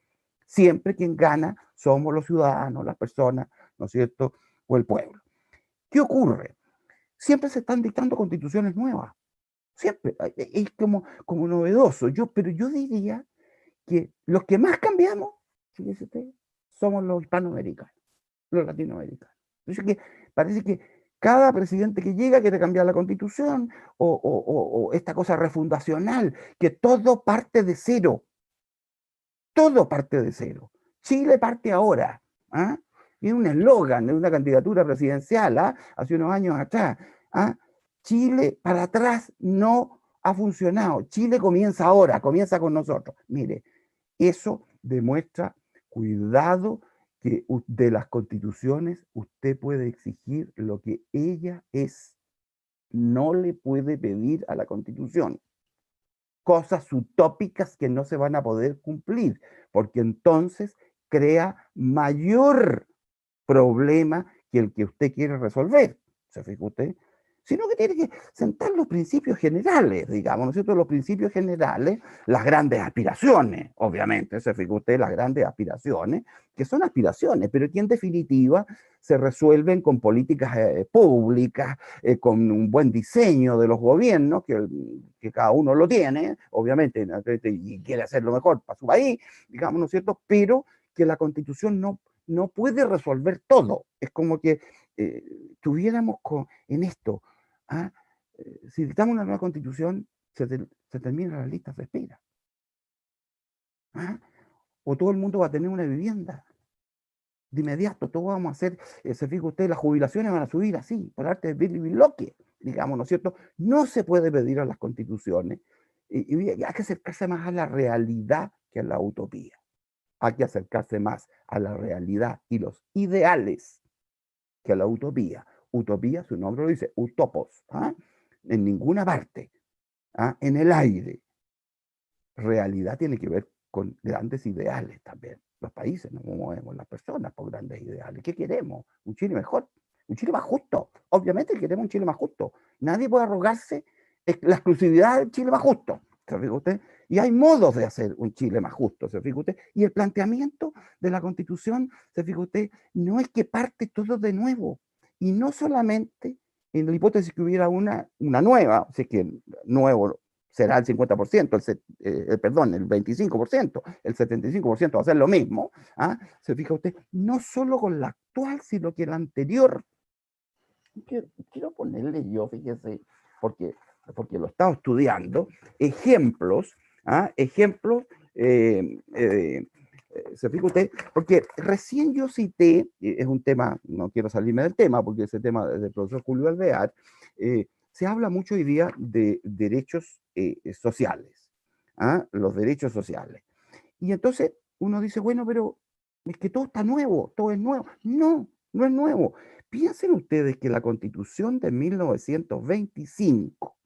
Siempre quien gana somos los ciudadanos, las personas, ¿no es cierto?, o el pueblo. ¿Qué ocurre? Siempre se están dictando constituciones nuevas, siempre, es como novedoso. Pero yo diría que los que más cambiamos, fíjese usted, somos los hispanoamericanos, los latinoamericanos. Entonces, que parece que cada presidente que llega quiere cambiar la constitución o esta cosa refundacional, que todo parte de cero. Todo parte de cero. Chile parte ahora. Es un eslogan de una candidatura presidencial hace unos años atrás. Chile para atrás no ha funcionado. Chile comienza ahora, comienza con nosotros. Mire, eso demuestra cuidado que de las constituciones usted puede exigir lo que ella es. No le puede pedir a la constitución. cosas utópicas que no se van a poder cumplir, porque entonces crea mayor problema que el que usted quiere resolver. ¿Se fija usted? Sino que tiene que sentar los principios generales, digamos, ¿no es cierto? Los principios generales, las grandes aspiraciones, obviamente, se fija usted, las grandes aspiraciones, que son aspiraciones, pero que en definitiva se resuelven con políticas públicas, con un buen diseño de los gobiernos, que cada uno lo tiene, obviamente, y quiere hacer lo mejor para su país, digamos, ¿no es cierto? Pero que la Constitución no puede resolver todo. Es como que tuviéramos en esto, ¿ah? Si dictamos una nueva constitución, se terminan las listas de espera. ¿Ah? O todo el mundo va a tener una vivienda. De inmediato, todos vamos a hacer, se fija usted, las jubilaciones van a subir así, por arte de Billy Locke, digamos, ¿no es cierto? No se puede pedir a las constituciones, y hay que acercarse más a la realidad que a la utopía. Hay que acercarse más a la realidad y los ideales que a la utopía. Utopía, su nombre lo dice, utopos, ¿ah? En ninguna parte, ¿ah? En el aire. Realidad tiene que ver con grandes ideales también. Los países nos movemos, las personas, por grandes ideales. ¿Qué queremos? Un Chile mejor, un Chile más justo. Obviamente queremos un Chile más justo. Nadie puede arrogarse la exclusividad del Chile más justo. ¿Se fija usted? Y hay modos de hacer un Chile más justo, ¿se fija usted? Y el planteamiento de la Constitución, ¿se fija usted? No es que parte todo de nuevo. Y no solamente en la hipótesis que hubiera una nueva, o sea, que nuevo será el 50%, perdón, el 25%, el 75% va a ser lo mismo. ¿Ah? Se fija usted, no solo con la actual, sino que la anterior. Quiero ponerle yo, fíjese, porque lo he estado estudiando, ejemplos, ¿ah? Ejemplos, se fija usted, porque recién yo cité, es un tema, no quiero salirme del tema, porque ese tema del profesor Julio Alvear, se habla mucho hoy día de derechos sociales, ¿ah? Los derechos sociales. Y entonces uno dice, bueno, pero es que todo está nuevo, todo es nuevo. No, no es nuevo. Piensen ustedes que la Constitución de 1925,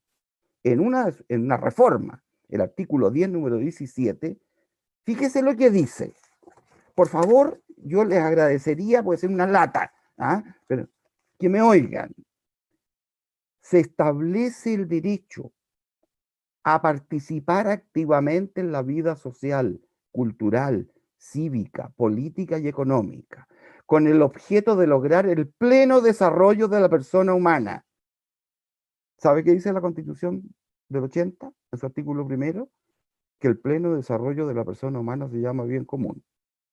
en una reforma, el artículo 10, número 17, fíjese lo que dice. Por favor, yo les agradecería, puede ser una lata, ¿ah? Pero que me oigan. Se establece el derecho a participar activamente en la vida social, cultural, cívica, política y económica, con el objeto de lograr el pleno desarrollo de la persona humana. ¿Sabe qué dice la Constitución del 80, en su artículo primero? Que el pleno desarrollo de la persona humana se llama bien común.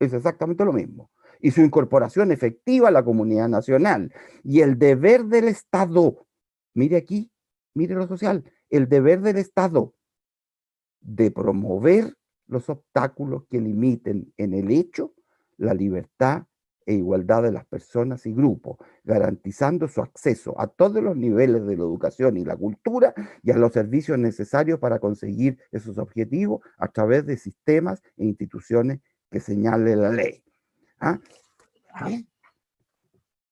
Es exactamente lo mismo. Y su incorporación efectiva a la comunidad nacional. Y el deber del Estado, mire aquí, mire lo social, el deber del Estado de promover los obstáculos que limiten en el hecho la libertad e igualdad de las personas y grupos, garantizando su acceso a todos los niveles de la educación y la cultura y a los servicios necesarios para conseguir esos objetivos a través de sistemas e instituciones que señale la ley. ¿Ah?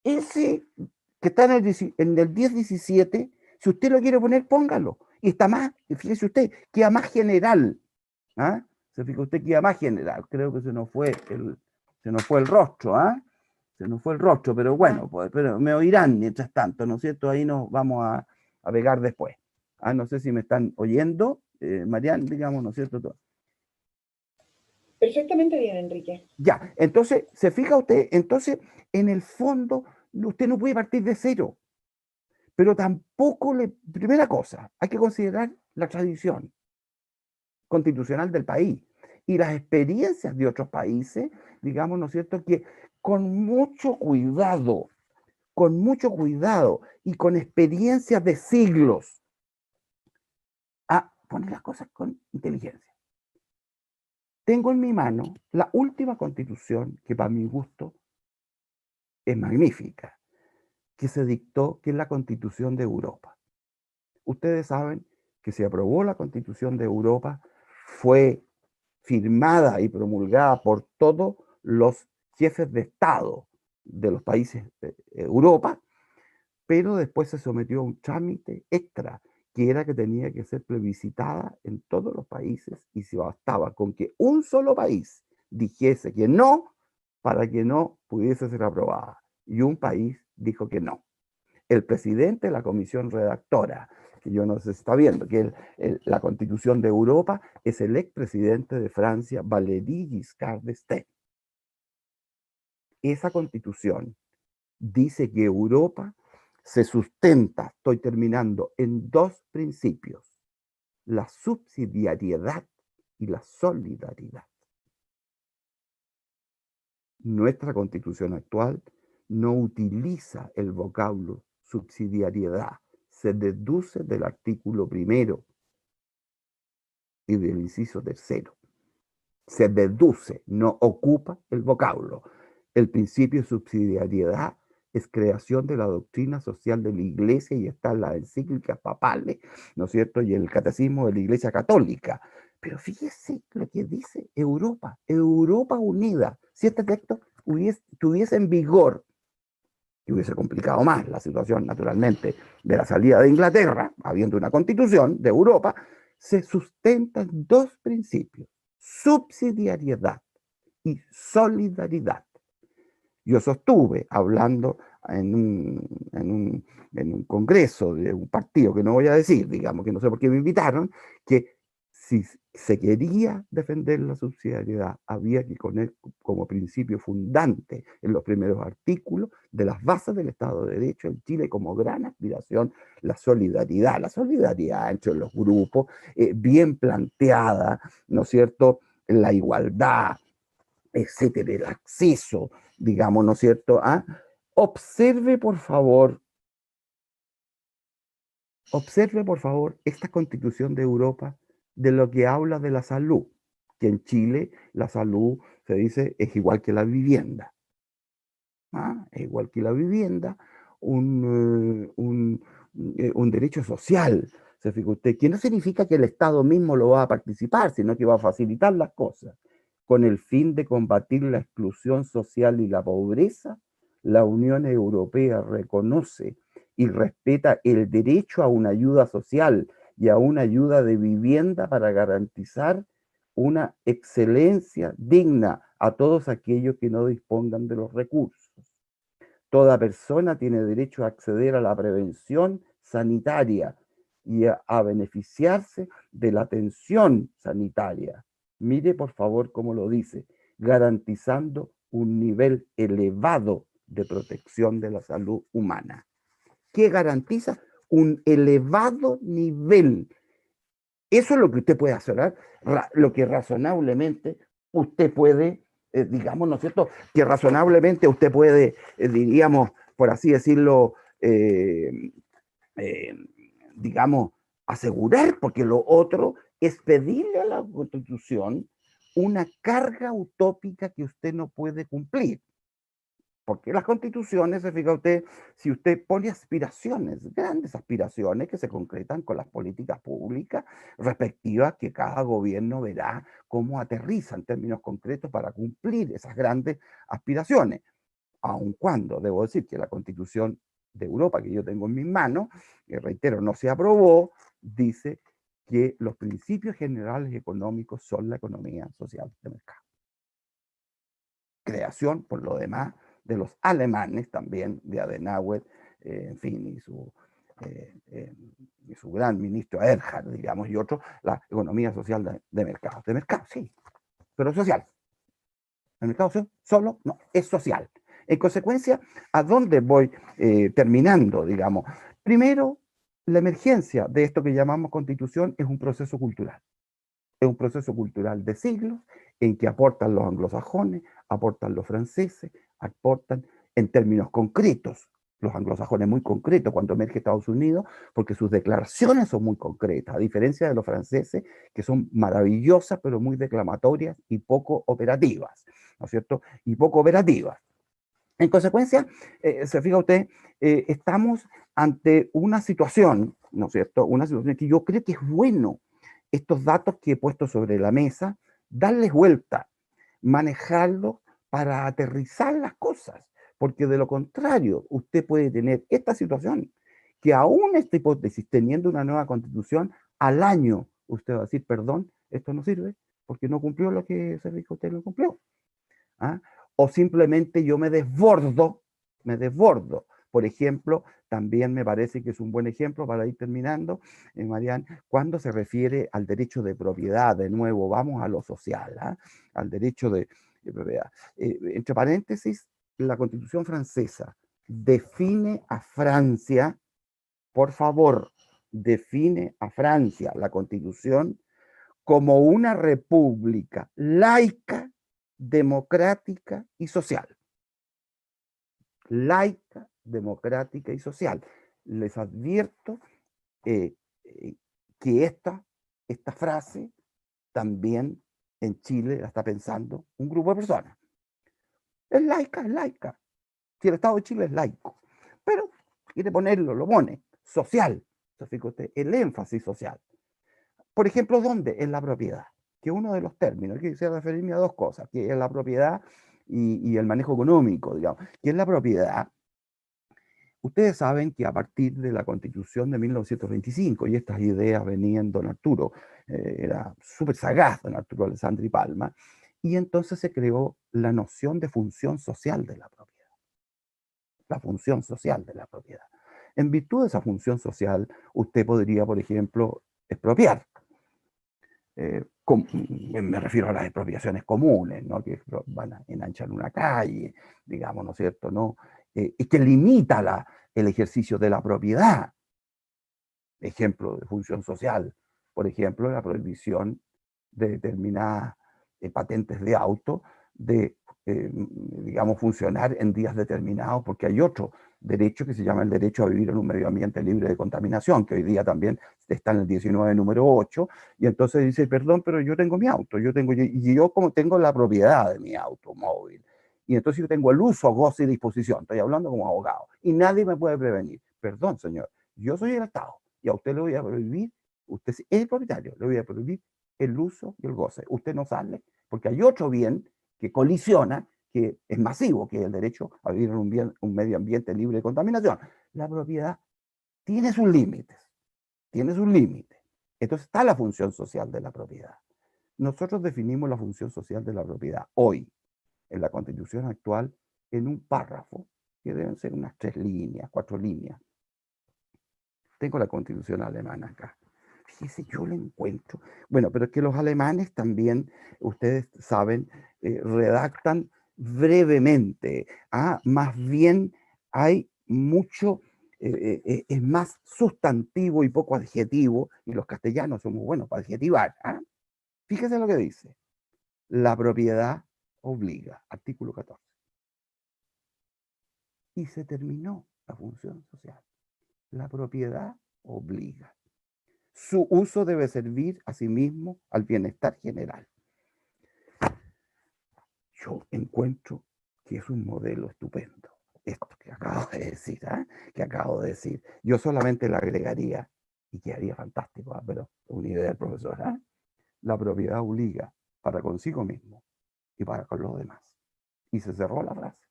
Ese que está en el 10-17, si usted lo quiere poner, póngalo. Y está más, fíjese usted, queda más general. ¿Ah? Se fija usted, queda más general. Creo que se nos fue el rostro, ¿ah? Se nos fue el rostro, pero bueno, pues, pero me oirán mientras tanto, ¿no es cierto? Ahí nos vamos a pegar después. Ah, no sé si me están oyendo, Marian, digamos, ¿no es cierto? Perfectamente bien, Enrique. Ya, entonces, se fija usted, entonces, en el fondo, usted no puede partir de cero, pero tampoco primera cosa, hay que considerar la tradición constitucional del país y las experiencias de otros países, digamos, ¿no es cierto?, que con mucho cuidado y con experiencias de siglos, a poner las cosas con inteligencia. Tengo en mi mano la última constitución, que para mi gusto es magnífica, que se dictó, que es la Constitución de Europa. Ustedes saben que se aprobó la Constitución de Europa, fue firmada y promulgada por todos los jefes de Estado de los países de Europa, pero después se sometió a un trámite extra, que era que tenía que ser plebiscitada en todos los países y se bastaba con que un solo país dijese que no para que no pudiese ser aprobada. Y un país dijo que no. El presidente de la comisión redactora, que yo no sé si está viendo, que la Constitución de Europa, es el expresidente de Francia, Valéry Giscard d'Estaing. Esa Constitución dice que Europa se sustenta, estoy terminando, en dos principios: la subsidiariedad y la solidaridad. Nuestra Constitución actual no utiliza el vocablo subsidiariedad, se deduce del artículo primero y del inciso tercero. Se deduce, no ocupa el vocablo. El principio de subsidiariedad es creación de la doctrina social de la Iglesia y está en las encíclicas papales, ¿no es cierto? Y el catecismo de la Iglesia Católica. Pero fíjese lo que dice Europa, Europa unida. Si este texto estuviese en vigor, y hubiese complicado más la situación, naturalmente, de la salida de Inglaterra, habiendo una constitución de Europa, se sustenta en dos principios: subsidiariedad y solidaridad. Yo sostuve, hablando en un congreso de un partido que no voy a decir, digamos, que no sé por qué me invitaron, que si se quería defender la subsidiariedad, había que poner como principio fundante en los primeros artículos de las bases del Estado de Derecho en Chile como gran aspiración la solidaridad entre los grupos, bien planteada, ¿no es cierto?, la igualdad, etcétera, el acceso, digamos, ¿no es cierto? Observe, por favor, esta Constitución de Europa, de lo que habla de la salud, que en Chile la salud, se dice, es igual que la vivienda. Es igual que la vivienda, un derecho social, se fija usted, que no significa que el Estado mismo lo va a participar, sino que va a facilitar las cosas. Con el fin de combatir la exclusión social y la pobreza, la Unión Europea reconoce y respeta el derecho a una ayuda social y a una ayuda de vivienda para garantizar una excelencia digna a todos aquellos que no dispongan de los recursos. Toda persona tiene derecho a acceder a la prevención sanitaria y a beneficiarse de la atención sanitaria. Mire, por favor, cómo lo dice: garantizando un nivel elevado de protección de la salud humana. ¿Qué garantiza? Un elevado nivel. Eso es lo que usted puede hacer, lo que razonablemente usted puede, digamos, ¿no es cierto?, que razonablemente usted puede, diríamos, por así decirlo, digamos, asegurar, porque lo otro es pedirle a la Constitución una carga utópica que usted no puede cumplir. Porque las constituciones, se fija usted, si usted pone aspiraciones, grandes aspiraciones que se concretan con las políticas públicas respectivas, que cada gobierno verá cómo aterriza en términos concretos para cumplir esas grandes aspiraciones. Aun cuando, debo decir que la Constitución de Europa que yo tengo en mis manos, que reitero, no se aprobó, dice que los principios generales económicos son la economía social de mercado. Creación, por lo demás, de los alemanes también, de Adenauer, en fin, y su gran ministro Erhard, digamos, y otros, la economía social de mercado. De mercado, sí, pero social. El mercado solo no, es social. En consecuencia, ¿a dónde voy terminando, digamos? Primero, la emergencia de esto que llamamos Constitución es un proceso cultural. Es un proceso cultural de siglos en que aportan los anglosajones, aportan los franceses, aportan en términos concretos, los anglosajones muy concretos cuando emerge Estados Unidos, porque sus declaraciones son muy concretas, a diferencia de los franceses, que son maravillosas, pero muy declamatorias y poco operativas, ¿no es cierto? Y poco operativas. En consecuencia, se fija usted, estamos ante una situación, ¿no es cierto? Una situación que yo creo que es bueno estos datos que he puesto sobre la mesa, darles vuelta, manejarlos para aterrizar las cosas, porque de lo contrario, usted puede tener esta situación que aún esta hipótesis, teniendo una nueva constitución, al año usted va a decir, perdón, esto no sirve, porque no cumplió lo que se dijo, usted no cumplió. ¿Ah? O simplemente yo me desbordo. Por ejemplo, también me parece que es un buen ejemplo para ir terminando, Marian, cuando se refiere al derecho de propiedad, de nuevo, vamos a lo social, ¿ah? Al derecho de propiedad. Entre paréntesis, la Constitución francesa define a Francia, por favor, define a Francia, la Constitución, como una república laica, democrática y social. Laica, democrática y social. Les advierto que esta frase también en Chile la está pensando un grupo de personas. Es laica, es laica. Si el Estado de Chile es laico, pero quiere ponerlo, lo pone, social. Fíjate usted, el énfasis social. Por ejemplo, ¿dónde? En la propiedad, que es uno de los términos. Quisiera referirme a dos cosas, que es la propiedad y el manejo económico, digamos. Que es la propiedad. Ustedes saben que a partir de la Constitución de 1925, y estas ideas venían don Arturo, era súper sagaz don Arturo Alessandri Palma, y entonces se creó la noción de función social de la propiedad. La función social de la propiedad. En virtud de esa función social, usted podría, por ejemplo, expropiar. Me refiero a las expropiaciones comunes, ¿no? Que van a enanchar una calle, digamos, ¿no es cierto? ¿No? Y que limita el ejercicio de la propiedad. Ejemplo de función social, por ejemplo, la prohibición de determinadas patentes de auto de, digamos, funcionar en días determinados, porque hay otro derecho que se llama el derecho a vivir en un medio ambiente libre de contaminación, que hoy día también está en el 19 número 8, y entonces dice, perdón, pero yo tengo mi auto, y yo como tengo la propiedad de mi automóvil, y entonces yo tengo el uso, goce y disposición, estoy hablando como abogado, y nadie me puede prevenir. Perdón, señor, yo soy el Estado, y a usted le voy a prohibir, usted es el propietario, le voy a prohibir el uso y el goce. Usted no sale, porque hay otro bien que colisiona, que es masivo, que es el derecho a vivir en un medio ambiente libre de contaminación. La propiedad tiene sus límites, tiene sus límites. Entonces está la función social de la propiedad. Nosotros definimos la función social de la propiedad hoy, en la Constitución actual, en un párrafo, que deben ser unas 3 líneas, 4 líneas. Tengo la Constitución alemana acá. Fíjese, yo lo encuentro. Bueno, pero es que los alemanes también, ustedes saben, redactan brevemente. Más bien hay mucho, es más sustantivo y poco adjetivo, y los castellanos somos buenos para adjetivar. Fíjese lo que dice. La propiedad obliga, artículo 14. Y se terminó la función social. La propiedad obliga. Su uso debe servir asimismo al bienestar general. Yo encuentro que es un modelo estupendo. Esto que acabo de decir, que acabo de decir. Yo solamente le agregaría, y quedaría fantástico, pero es una idea del profesor, la propiedad obliga para consigo mismo y para con los demás. Y se cerró la frase.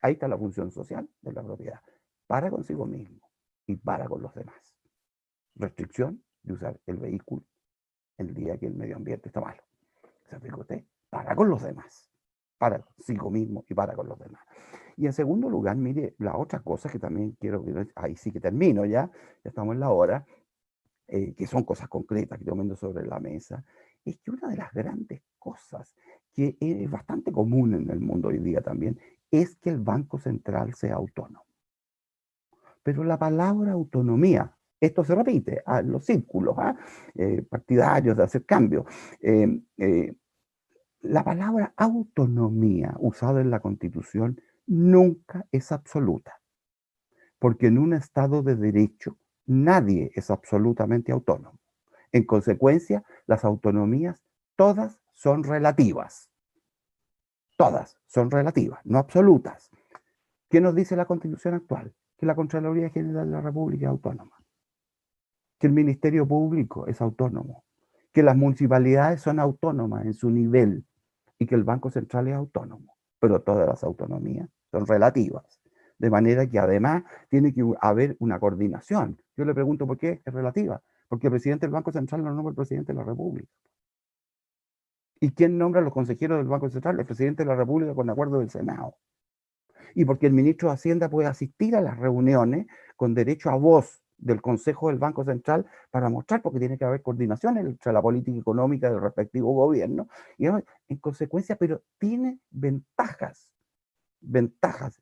Ahí está la función social de la propiedad. Para consigo mismo y para con los demás. Restricción de usar el vehículo el día que el medio ambiente está malo. ¿Se fija usted? Para con los demás. Para consigo mismo y para con los demás. Y en segundo lugar, mire, la otra cosa que también quiero, ahí sí que termino ya estamos en la hora, que son cosas concretas que estoy poniendo sobre la mesa, es que una de las grandes cosas que es bastante común en el mundo hoy día también, es que el Banco Central sea autónomo. Pero la palabra autonomía, esto se repite en los círculos partidarios de hacer cambios. La palabra autonomía usada en la Constitución nunca es absoluta, porque en un Estado de derecho nadie es absolutamente autónomo. En consecuencia, las autonomías todas son relativas. Todas son relativas, no absolutas. ¿Qué nos dice la Constitución actual? Que la Contraloría General de la República es autónoma, que el Ministerio Público es autónomo, que las municipalidades son autónomas en su nivel y que el Banco Central es autónomo, pero todas las autonomías son relativas. De manera que además tiene que haber una coordinación. Yo le pregunto por qué es relativa. Porque el presidente del Banco Central lo nombra el presidente de la República. ¿Y quién nombra a los consejeros del Banco Central? El presidente de la República con acuerdo del Senado. Y porque el ministro de Hacienda puede asistir a las reuniones con derecho a voz del Consejo del Banco Central para mostrar, porque tiene que haber coordinación entre la política económica del respectivo gobierno, y en consecuencia, pero tiene ventajas.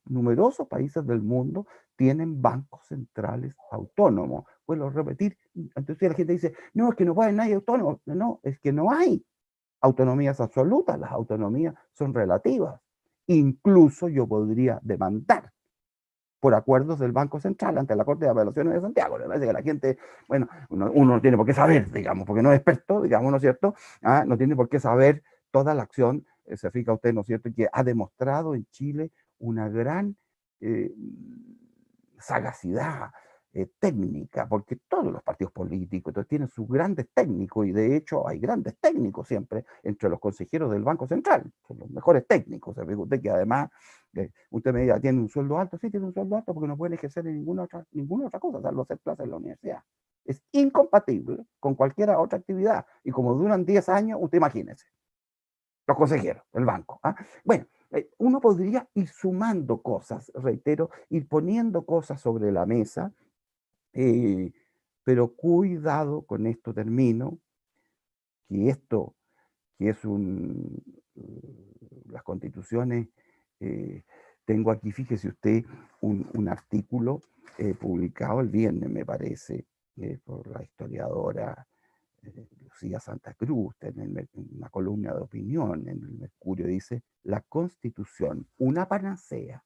Numerosos países del mundo tienen bancos centrales autónomos. Puedo repetir, entonces la gente dice, no, es que no puede nadie autónomo. No, es que no hay autonomías absolutas, las autonomías son relativas. Incluso yo podría demandar por acuerdos del Banco Central ante la Corte de Apelaciones de Santiago. Le parece que la gente, bueno, uno no tiene por qué saber, digamos, porque no es experto, digamos, ¿no es cierto? No tiene por qué saber toda la acción, se fija usted, ¿no es cierto?, que ha demostrado en Chile una gran sagacidad técnica, porque todos los partidos políticos entonces, tienen sus grandes técnicos, y de hecho hay grandes técnicos siempre entre los consejeros del Banco Central, son los mejores técnicos. Se fija usted que además, usted me diga, ¿tiene un sueldo alto? Sí, tiene un sueldo alto porque no pueden ejercer en ninguna otra cosa, salvo hacer clases en la universidad. Es incompatible con cualquier otra actividad, y como duran 10 años, usted imagínese, los consejeros del banco. Bueno, uno podría ir sumando cosas, reitero, ir poniendo cosas sobre la mesa, pero cuidado con esto, termino, que esto, que es las constituciones, tengo aquí, fíjese usted, un artículo publicado el viernes, me parece, por la historiadora Lucía Santa Cruz, en una columna de opinión en el Mercurio, dice, la Constitución, una panacea.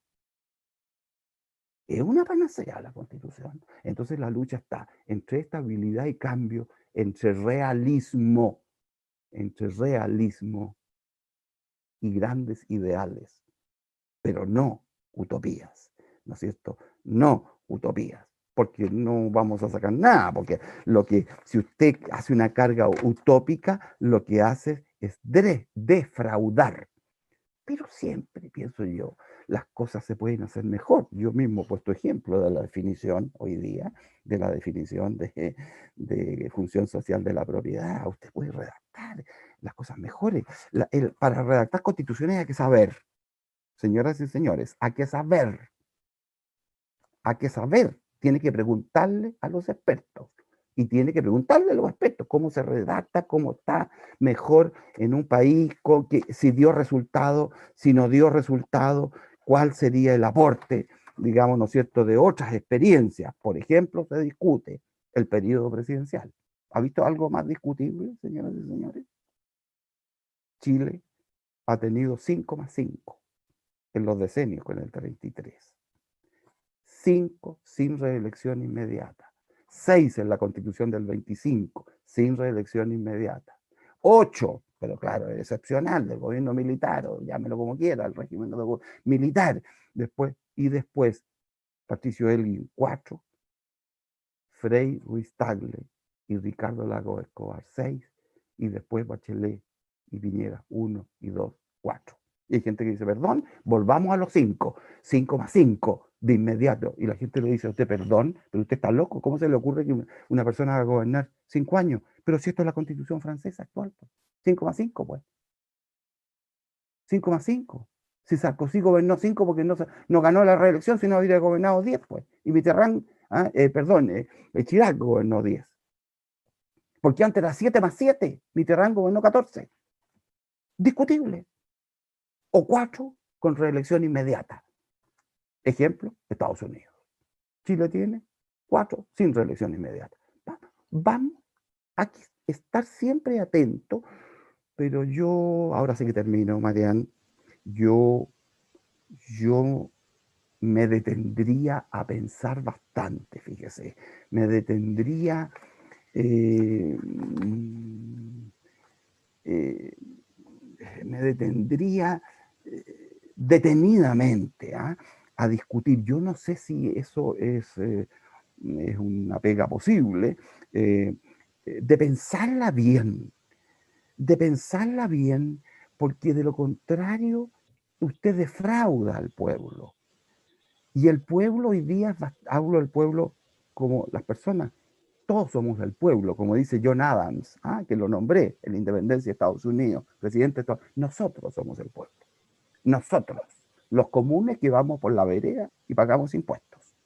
Es una panacea la Constitución. Entonces la lucha está entre estabilidad y cambio, entre realismo y grandes ideales, pero no utopías, ¿no es cierto? No utopías, porque no vamos a sacar nada, porque si usted hace una carga utópica, lo que hace es defraudar. Pero siempre, pienso yo, las cosas se pueden hacer mejor. Yo mismo he puesto ejemplo de la definición hoy día, de la definición de función social de la propiedad. Usted puede redactar las cosas mejores. Para redactar constituciones hay que saber, señoras y señores, hay que saber, tiene que preguntarle a los expertos. Y tiene que preguntarle a los expertos cómo se redacta, cómo está mejor en un país, si dio resultado, si no dio resultado, cuál sería el aporte, digamos, ¿no es cierto?, de otras experiencias. Por ejemplo, se discute el periodo presidencial. ¿Ha visto algo más discutible, señoras y señores? Chile ha tenido 5+5 en los decenios con el 33. 5 sin reelección inmediata. 6 en la Constitución del 25, sin reelección inmediata. 8, pero claro, es excepcional, del gobierno militar, o llámelo como quiera, el régimen militar. Después, Patricio Elgin, 4, Frei Ruiz Tagle y Ricardo Lagos Escobar, 6, y después Bachelet y Piñera, 1 y 2, 4. Y hay gente que dice, perdón, volvamos a los 5, 5+5 de inmediato. Y la gente le dice a usted, perdón, pero usted está loco, ¿cómo se le ocurre que una persona va a gobernar 5 años? Pero si esto es la Constitución francesa actual, 5+5, pues. 5+5. Si Sarkozy gobernó 5 porque no ganó la reelección, sino habría gobernado 10, pues. Y Mitterrand, Chirac gobernó 10. Porque antes era 7+7, Mitterrand gobernó 14. Discutible. O 4 con reelección inmediata. Ejemplo, Estados Unidos. Chile tiene 4 sin reelección inmediata. Vamos a estar siempre atentos, pero yo, ahora sí que termino, Marian, yo me detendría a pensar bastante, fíjese, me detendría detenidamente a discutir. Yo no sé si eso es una pega posible, de pensarla bien, porque de lo contrario usted defrauda al pueblo. Y el pueblo hoy día, hablo del pueblo como las personas, todos somos del pueblo, como dice John Adams, que lo nombré en la independencia de Estados Unidos, presidente de Estados Unidos. Nosotros somos el pueblo. Nosotros, los comunes que vamos por la vereda y pagamos impuestos.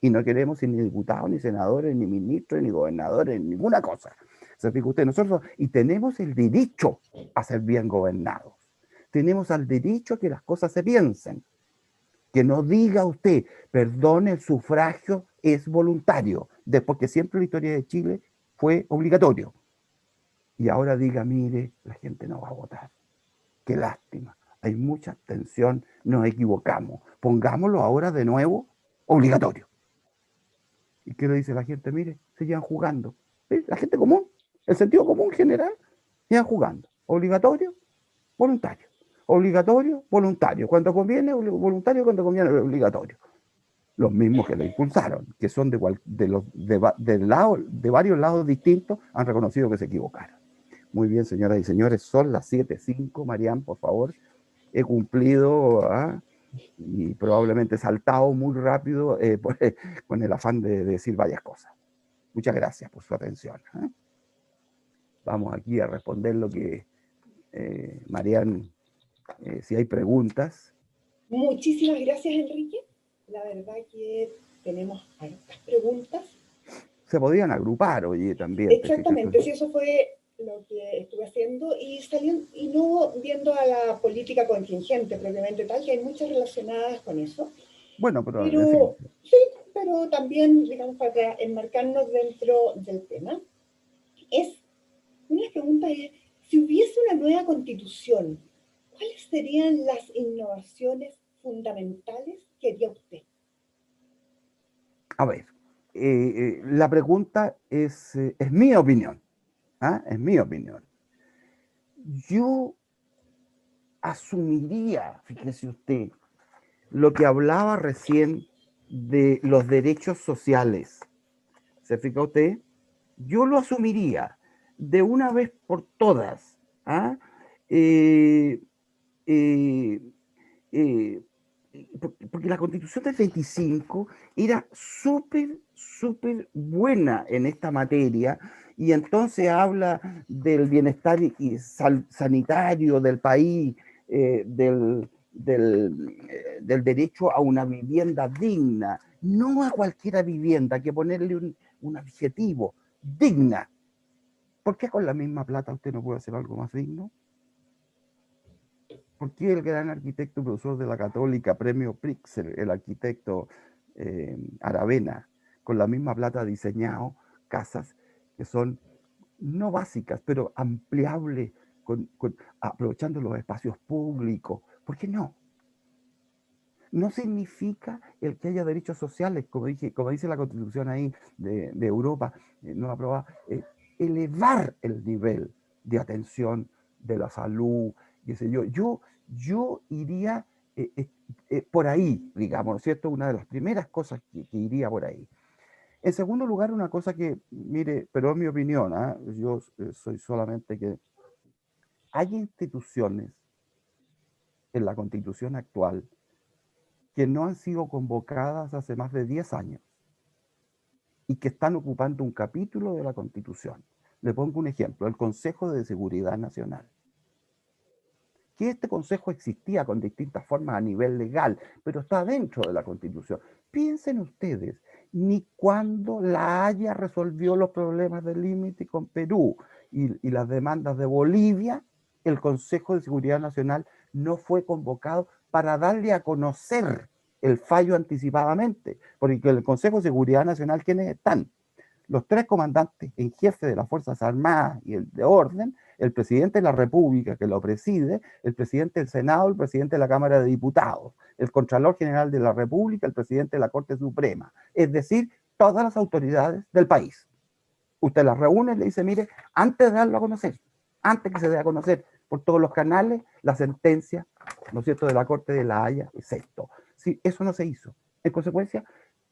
Y no queremos ni diputados, ni senadores, ni ministros, ni gobernadores, ni ninguna cosa. ¿Se fija usted? Nosotros, y tenemos el derecho a ser bien gobernados. Tenemos el derecho a que las cosas se piensen. Que no diga usted, perdón, el sufragio es voluntario, después que siempre la historia de Chile fue obligatorio. Y ahora diga, mire, la gente no va a votar. Qué lástima. Hay mucha abstención, nos equivocamos. Pongámoslo ahora de nuevo obligatorio. ¿Y qué le dice la gente? Mire, se llevan jugando. ¿Sí? La gente común, el sentido común general, llevan jugando. Obligatorio, voluntario. Obligatorio, voluntario. Cuando conviene, voluntario, cuando conviene, obligatorio. Los mismos que lo impulsaron, que son de varios lados distintos, han reconocido que se equivocaron. Muy bien, señoras y señores, son las 7:05. Marian, por favor, he cumplido y probablemente he saltado muy rápido con el afán de decir varias cosas. Muchas gracias por su atención. Vamos aquí a responder lo que Marian, si hay preguntas. Muchísimas gracias, Enrique. La verdad que tenemos hartas preguntas. Se podían agrupar, oye, también. Exactamente, sí, eso fue lo que estuve haciendo y no viendo a la política contingente propiamente tal, que hay muchas relacionadas con eso. Bueno, pero en fin. Sí, pero también, digamos, para enmarcarnos dentro del tema, una pregunta es, si hubiese una nueva constitución, ¿cuáles serían las innovaciones fundamentales que haría usted? A ver, la pregunta es mi opinión. Es mi opinión. Yo asumiría, fíjese usted, lo que hablaba recién de los derechos sociales. ¿Se fija usted? Yo lo asumiría de una vez por todas. Porque la Constitución del 25 era súper buena en esta materia, y entonces habla del bienestar sanitario del país, del derecho a una vivienda digna, no a cualquiera vivienda, hay que ponerle un adjetivo, digna. ¿Por qué con la misma plata usted no puede hacer algo más digno? ¿Por qué el gran arquitecto profesor de la Católica, premio Pritzker, el arquitecto Aravena, con la misma plata ha diseñado casas que son no básicas, pero ampliables, aprovechando los espacios públicos? ¿Por qué no? No significa el que haya derechos sociales, como dice la Constitución ahí de Europa, no aprobada, elevar el nivel de atención de la salud, qué sé yo. Yo iría por ahí, digamos, ¿no es cierto? Una de las primeras cosas que iría por ahí. En segundo lugar, una cosa que, mire, pero es mi opinión, yo soy solamente que hay instituciones en la Constitución actual que no han sido convocadas hace más de 10 años y que están ocupando un capítulo de la Constitución. Le pongo un ejemplo, el Consejo de Seguridad Nacional. Que este Consejo existía con distintas formas a nivel legal, pero está dentro de la Constitución. Piensen ustedes, ni cuando La Haya resolvió los problemas del límite con Perú y las demandas de Bolivia, el Consejo de Seguridad Nacional no fue convocado para darle a conocer el fallo anticipadamente, porque el Consejo de Seguridad Nacional, ¿quiénes están? Los 3 comandantes en jefe de las Fuerzas Armadas y el de orden, el presidente de la República que lo preside, el presidente del Senado, el presidente de la Cámara de Diputados, el Contralor General de la República, el presidente de la Corte Suprema, es decir, todas las autoridades del país. Usted las reúne y le dice, mire, antes de darlo a conocer, antes que se dé a conocer por todos los canales, la sentencia, ¿no es cierto?, de la Corte de La Haya, excepto. Si eso no se hizo. En consecuencia,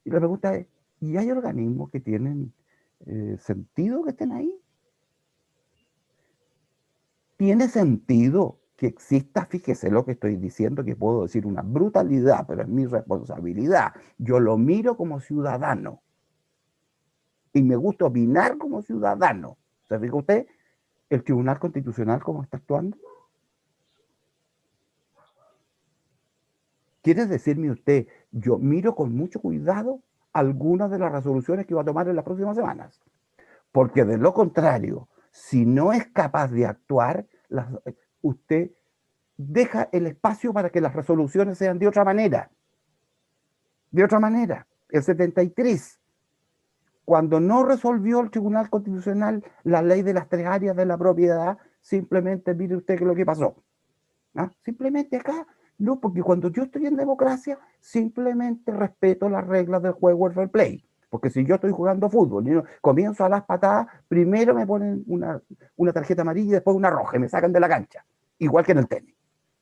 la pregunta es, ¿y hay organismos que tienen sentido que estén ahí? ¿Tiene sentido que exista, fíjese lo que estoy diciendo, que puedo decir una brutalidad, pero es mi responsabilidad. Yo lo miro como ciudadano y me gusta opinar como ciudadano. ¿Se fija usted el Tribunal Constitucional cómo está actuando? ¿Quiere decirme usted, yo miro con mucho cuidado algunas de las resoluciones que va a tomar en las próximas semanas? Porque de lo contrario, si no es capaz de actuar, usted deja el espacio para que las resoluciones sean de otra manera. De otra manera, el 73, cuando no resolvió el Tribunal Constitucional la ley de las 3 áreas de la propiedad, simplemente mire usted qué es lo que pasó. ¿Ah? Simplemente acá, no, porque cuando yo estoy en democracia, simplemente respeto las reglas del juego, el fair play. Porque si yo estoy jugando fútbol y comienzo a las patadas, primero me ponen una tarjeta amarilla y después una roja y me sacan de la cancha. Igual que en el tenis.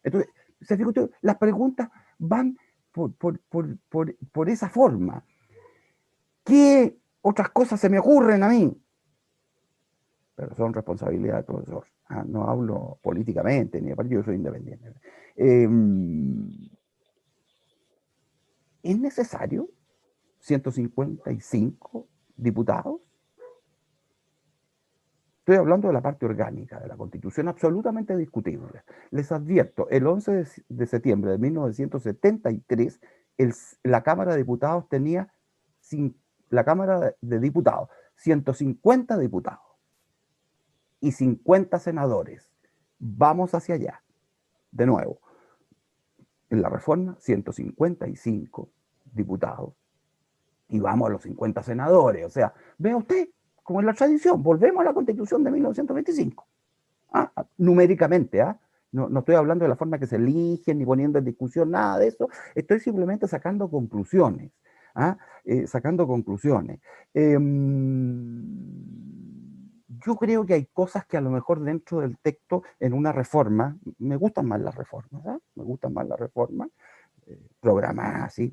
Entonces, se fija usted, las preguntas van por esa forma. ¿Qué otras cosas se me ocurren a mí? Pero son responsabilidad del profesor. No hablo políticamente, ni de partido, yo soy independiente. ¿Es necesario 155 diputados? Estoy hablando de la parte orgánica de la Constitución, absolutamente discutible. Les advierto, el 11 de septiembre de 1973, la Cámara de Diputados tenía, la Cámara de Diputados, 150 diputados y 50 senadores. Vamos hacia allá. De nuevo, en la reforma, 155 diputados y vamos a los 50 senadores. O sea, vea usted, como en la tradición, volvemos a la Constitución de 1925. Numéricamente, no estoy hablando de la forma que se eligen ni poniendo en discusión nada de eso, estoy simplemente sacando conclusiones. Sacando conclusiones. Yo creo que hay cosas que a lo mejor dentro del texto, en una reforma, me gustan más las reformas, me gustan más las reformas, programadas, así,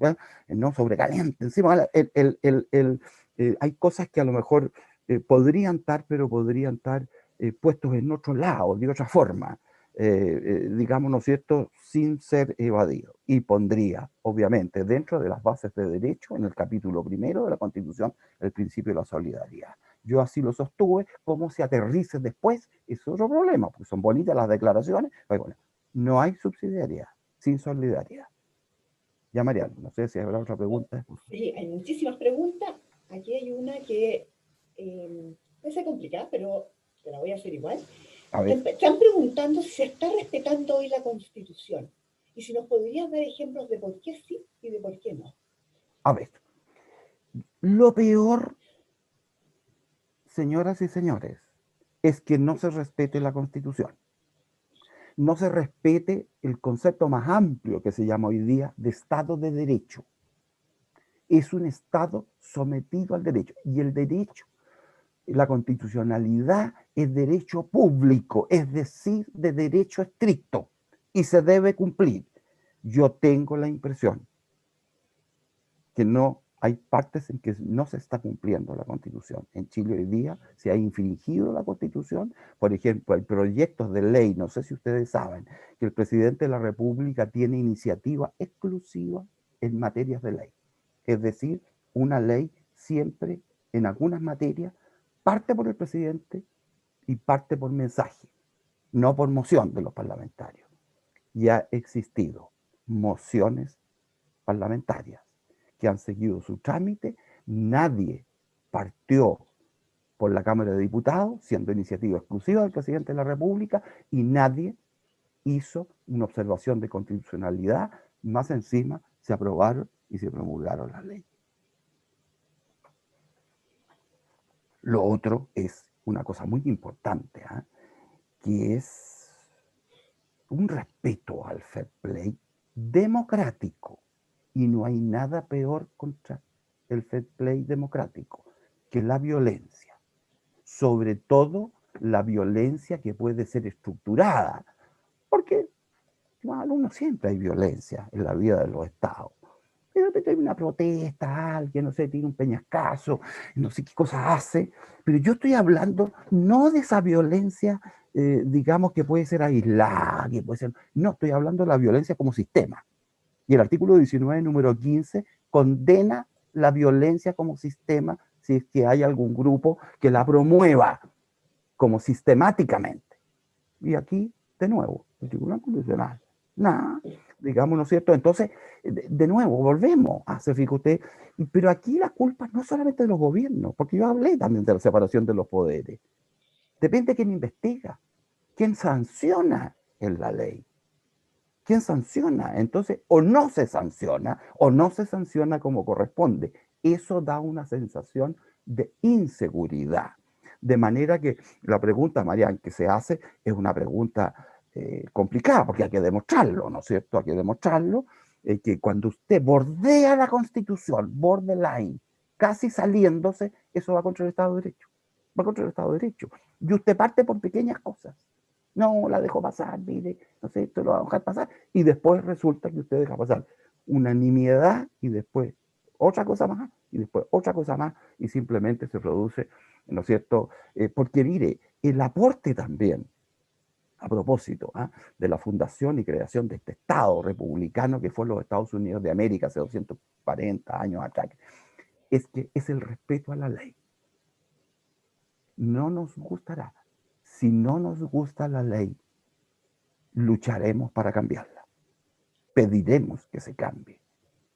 no sobrecaliente. Encima, hay cosas que a lo mejor podrían estar, pero podrían estar puestos en otro lado, de otra forma, digamos, ¿no es cierto?, sin ser evadido. Y pondría, obviamente, dentro de las bases de derecho, en el capítulo 1 de la Constitución, el principio de la solidaridad. Yo así lo sostuve. Cómo se aterrice después es otro problema, porque son bonitas las declaraciones, pero bueno, no hay subsidiariedad sin solidaridad. Ya, Mariano, no sé si habrá otra pregunta. Sí, hay muchísimas preguntas. Aquí hay una que parece complicada, pero te la voy a hacer igual. A ver. Están preguntando si se está respetando hoy la Constitución y si nos podrías dar ejemplos de por qué sí y de por qué no. A ver, lo peor, señoras y señores, es que no se respete la Constitución. No se respete el concepto más amplio que se llama hoy día de Estado de Derecho. Es un Estado sometido al derecho. Y el derecho, la constitucionalidad, es derecho público, es decir, de derecho estricto, y se debe cumplir. Yo tengo la impresión que no hay partes en que no se está cumpliendo la Constitución. En Chile hoy día se ha infringido la Constitución. Por ejemplo, hay proyectos de ley, no sé si ustedes saben, que el presidente de la República tiene iniciativa exclusiva en materias de ley. Es decir, una ley siempre, en algunas materias, parte por el presidente y parte por mensaje, no por moción de los parlamentarios. Y ha existido mociones parlamentarias que han seguido su trámite. Nadie partió por la Cámara de Diputados, siendo iniciativa exclusiva del presidente de la República, y nadie hizo una observación de constitucionalidad. Más encima se aprobaron y se promulgaron las leyes. Lo otro es una cosa muy importante, que es un respeto al fair play democrático. Y no hay nada peor contra el fair play democrático que la violencia. Sobre todo la violencia que puede ser estructurada, porque bueno, siempre hay violencia en la vida de los estados. De repente hay una protesta, alguien, no sé, tiene un peñascazo, no sé qué cosa hace, pero yo estoy hablando no de esa violencia digamos que puede ser aislada, que puede ser... No, estoy hablando de la violencia como sistema. Y el artículo 19, número 15, condena la violencia como sistema si es que hay algún grupo que la promueva como sistemáticamente. Y aquí, de nuevo, el Tribunal Constitucional, nada, digamos, ¿no es cierto? Entonces, de nuevo, volvemos a, se fija usted, pero aquí la culpa no solamente de los gobiernos, porque yo hablé también de la separación de los poderes. Depende de quién investiga, quién sanciona en la ley. ¿Quién sanciona? Entonces, o no se sanciona como corresponde. Eso da una sensación de inseguridad. De manera que la pregunta, Marian, que se hace es una pregunta complicada, porque hay que demostrarlo, ¿no es cierto? Hay que demostrarlo, que cuando usted bordea la Constitución, borderline, casi saliéndose, eso va contra el Estado de Derecho. Va contra el Estado de Derecho. Y usted parte por pequeñas cosas. No, la dejo pasar, mire, no sé, esto lo va a dejar pasar. Y después resulta que usted deja pasar una nimiedad y después otra cosa más, y después otra cosa más, y simplemente se produce, ¿no es cierto? Porque mire, el aporte también, a propósito de la fundación y creación de este Estado republicano que fue los Estados Unidos de América hace 240 años atrás, es que es el respeto a la ley. No nos gustará. Si no nos gusta la ley, lucharemos para cambiarla. Pediremos que se cambie,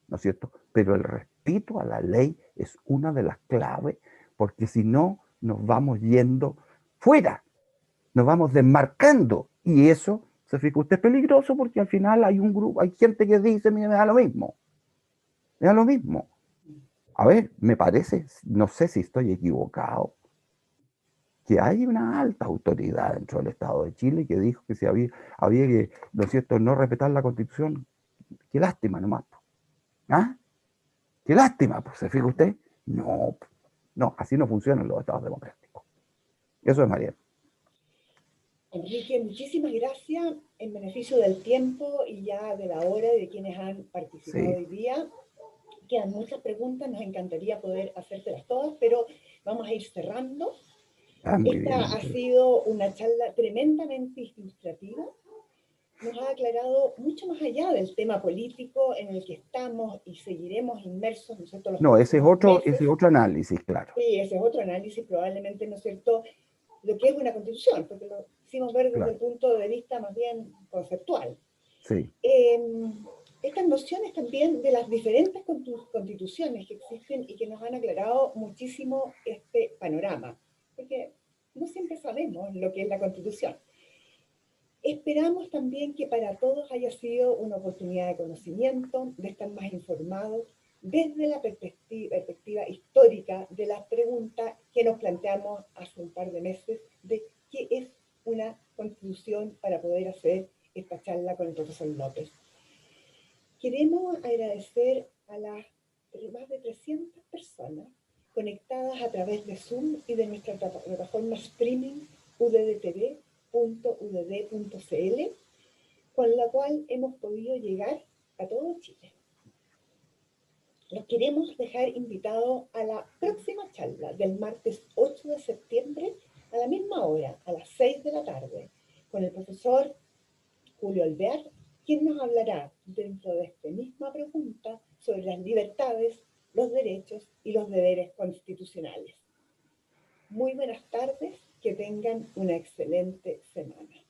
¿no es cierto? Pero el respeto a la ley es una de las claves, porque si no, nos vamos yendo fuera, nos vamos desmarcando, y eso, se fija usted, es peligroso, porque al final hay un grupo, hay gente que dice, mira, me da lo mismo, me da lo mismo. A ver, me parece, no sé si estoy equivocado, que hay una alta autoridad dentro del Estado de Chile que dijo que si había que, ¿no es cierto?, no respetar la Constitución. Qué lástima nomás. ¿Ah? Qué lástima, pues, ¿se fija usted? No, no, así no funcionan los estados democráticos. Eso es, María. Enrique, muchísimas gracias en beneficio del tiempo y ya de la hora de quienes han participado Sí. hoy día. Quedan muchas preguntas, nos encantaría poder hacértelas todas, pero vamos a ir cerrando. Ah, muy bien. Esta ha sido una charla tremendamente ilustrativa. Nos ha aclarado mucho más allá del tema político en el que estamos y seguiremos inmersos, ¿no es cierto?, los No, ese próximos meses. es otro análisis, claro. Sí, ese es otro análisis, probablemente, ¿no es cierto?, lo que es una constitución, porque lo hicimos ver desde el Claro. punto de vista más bien conceptual. Sí. Estas nociones también de las diferentes constituciones que existen y que nos han aclarado muchísimo este panorama, porque no siempre sabemos lo que es la constitución. Esperamos también que para todos haya sido una oportunidad de conocimiento, de estar más informados desde la perspectiva histórica de las preguntas que nos planteamos hace un par de meses de qué es una constitución para poder hacer esta charla con el profesor López. Queremos agradecer a las más de 300 personas conectadas a través de Zoom y de nuestra plataforma streaming uddtv.udd.cl, con la cual hemos podido llegar a todo Chile. Los queremos dejar invitados a la próxima charla del martes 8 de septiembre a la misma hora, a las 6 de la tarde, con el profesor Julio Alvear, quien nos hablará dentro de esta misma pregunta sobre las libertades, los derechos y los deberes constitucionales. Muy buenas tardes, que tengan una excelente semana.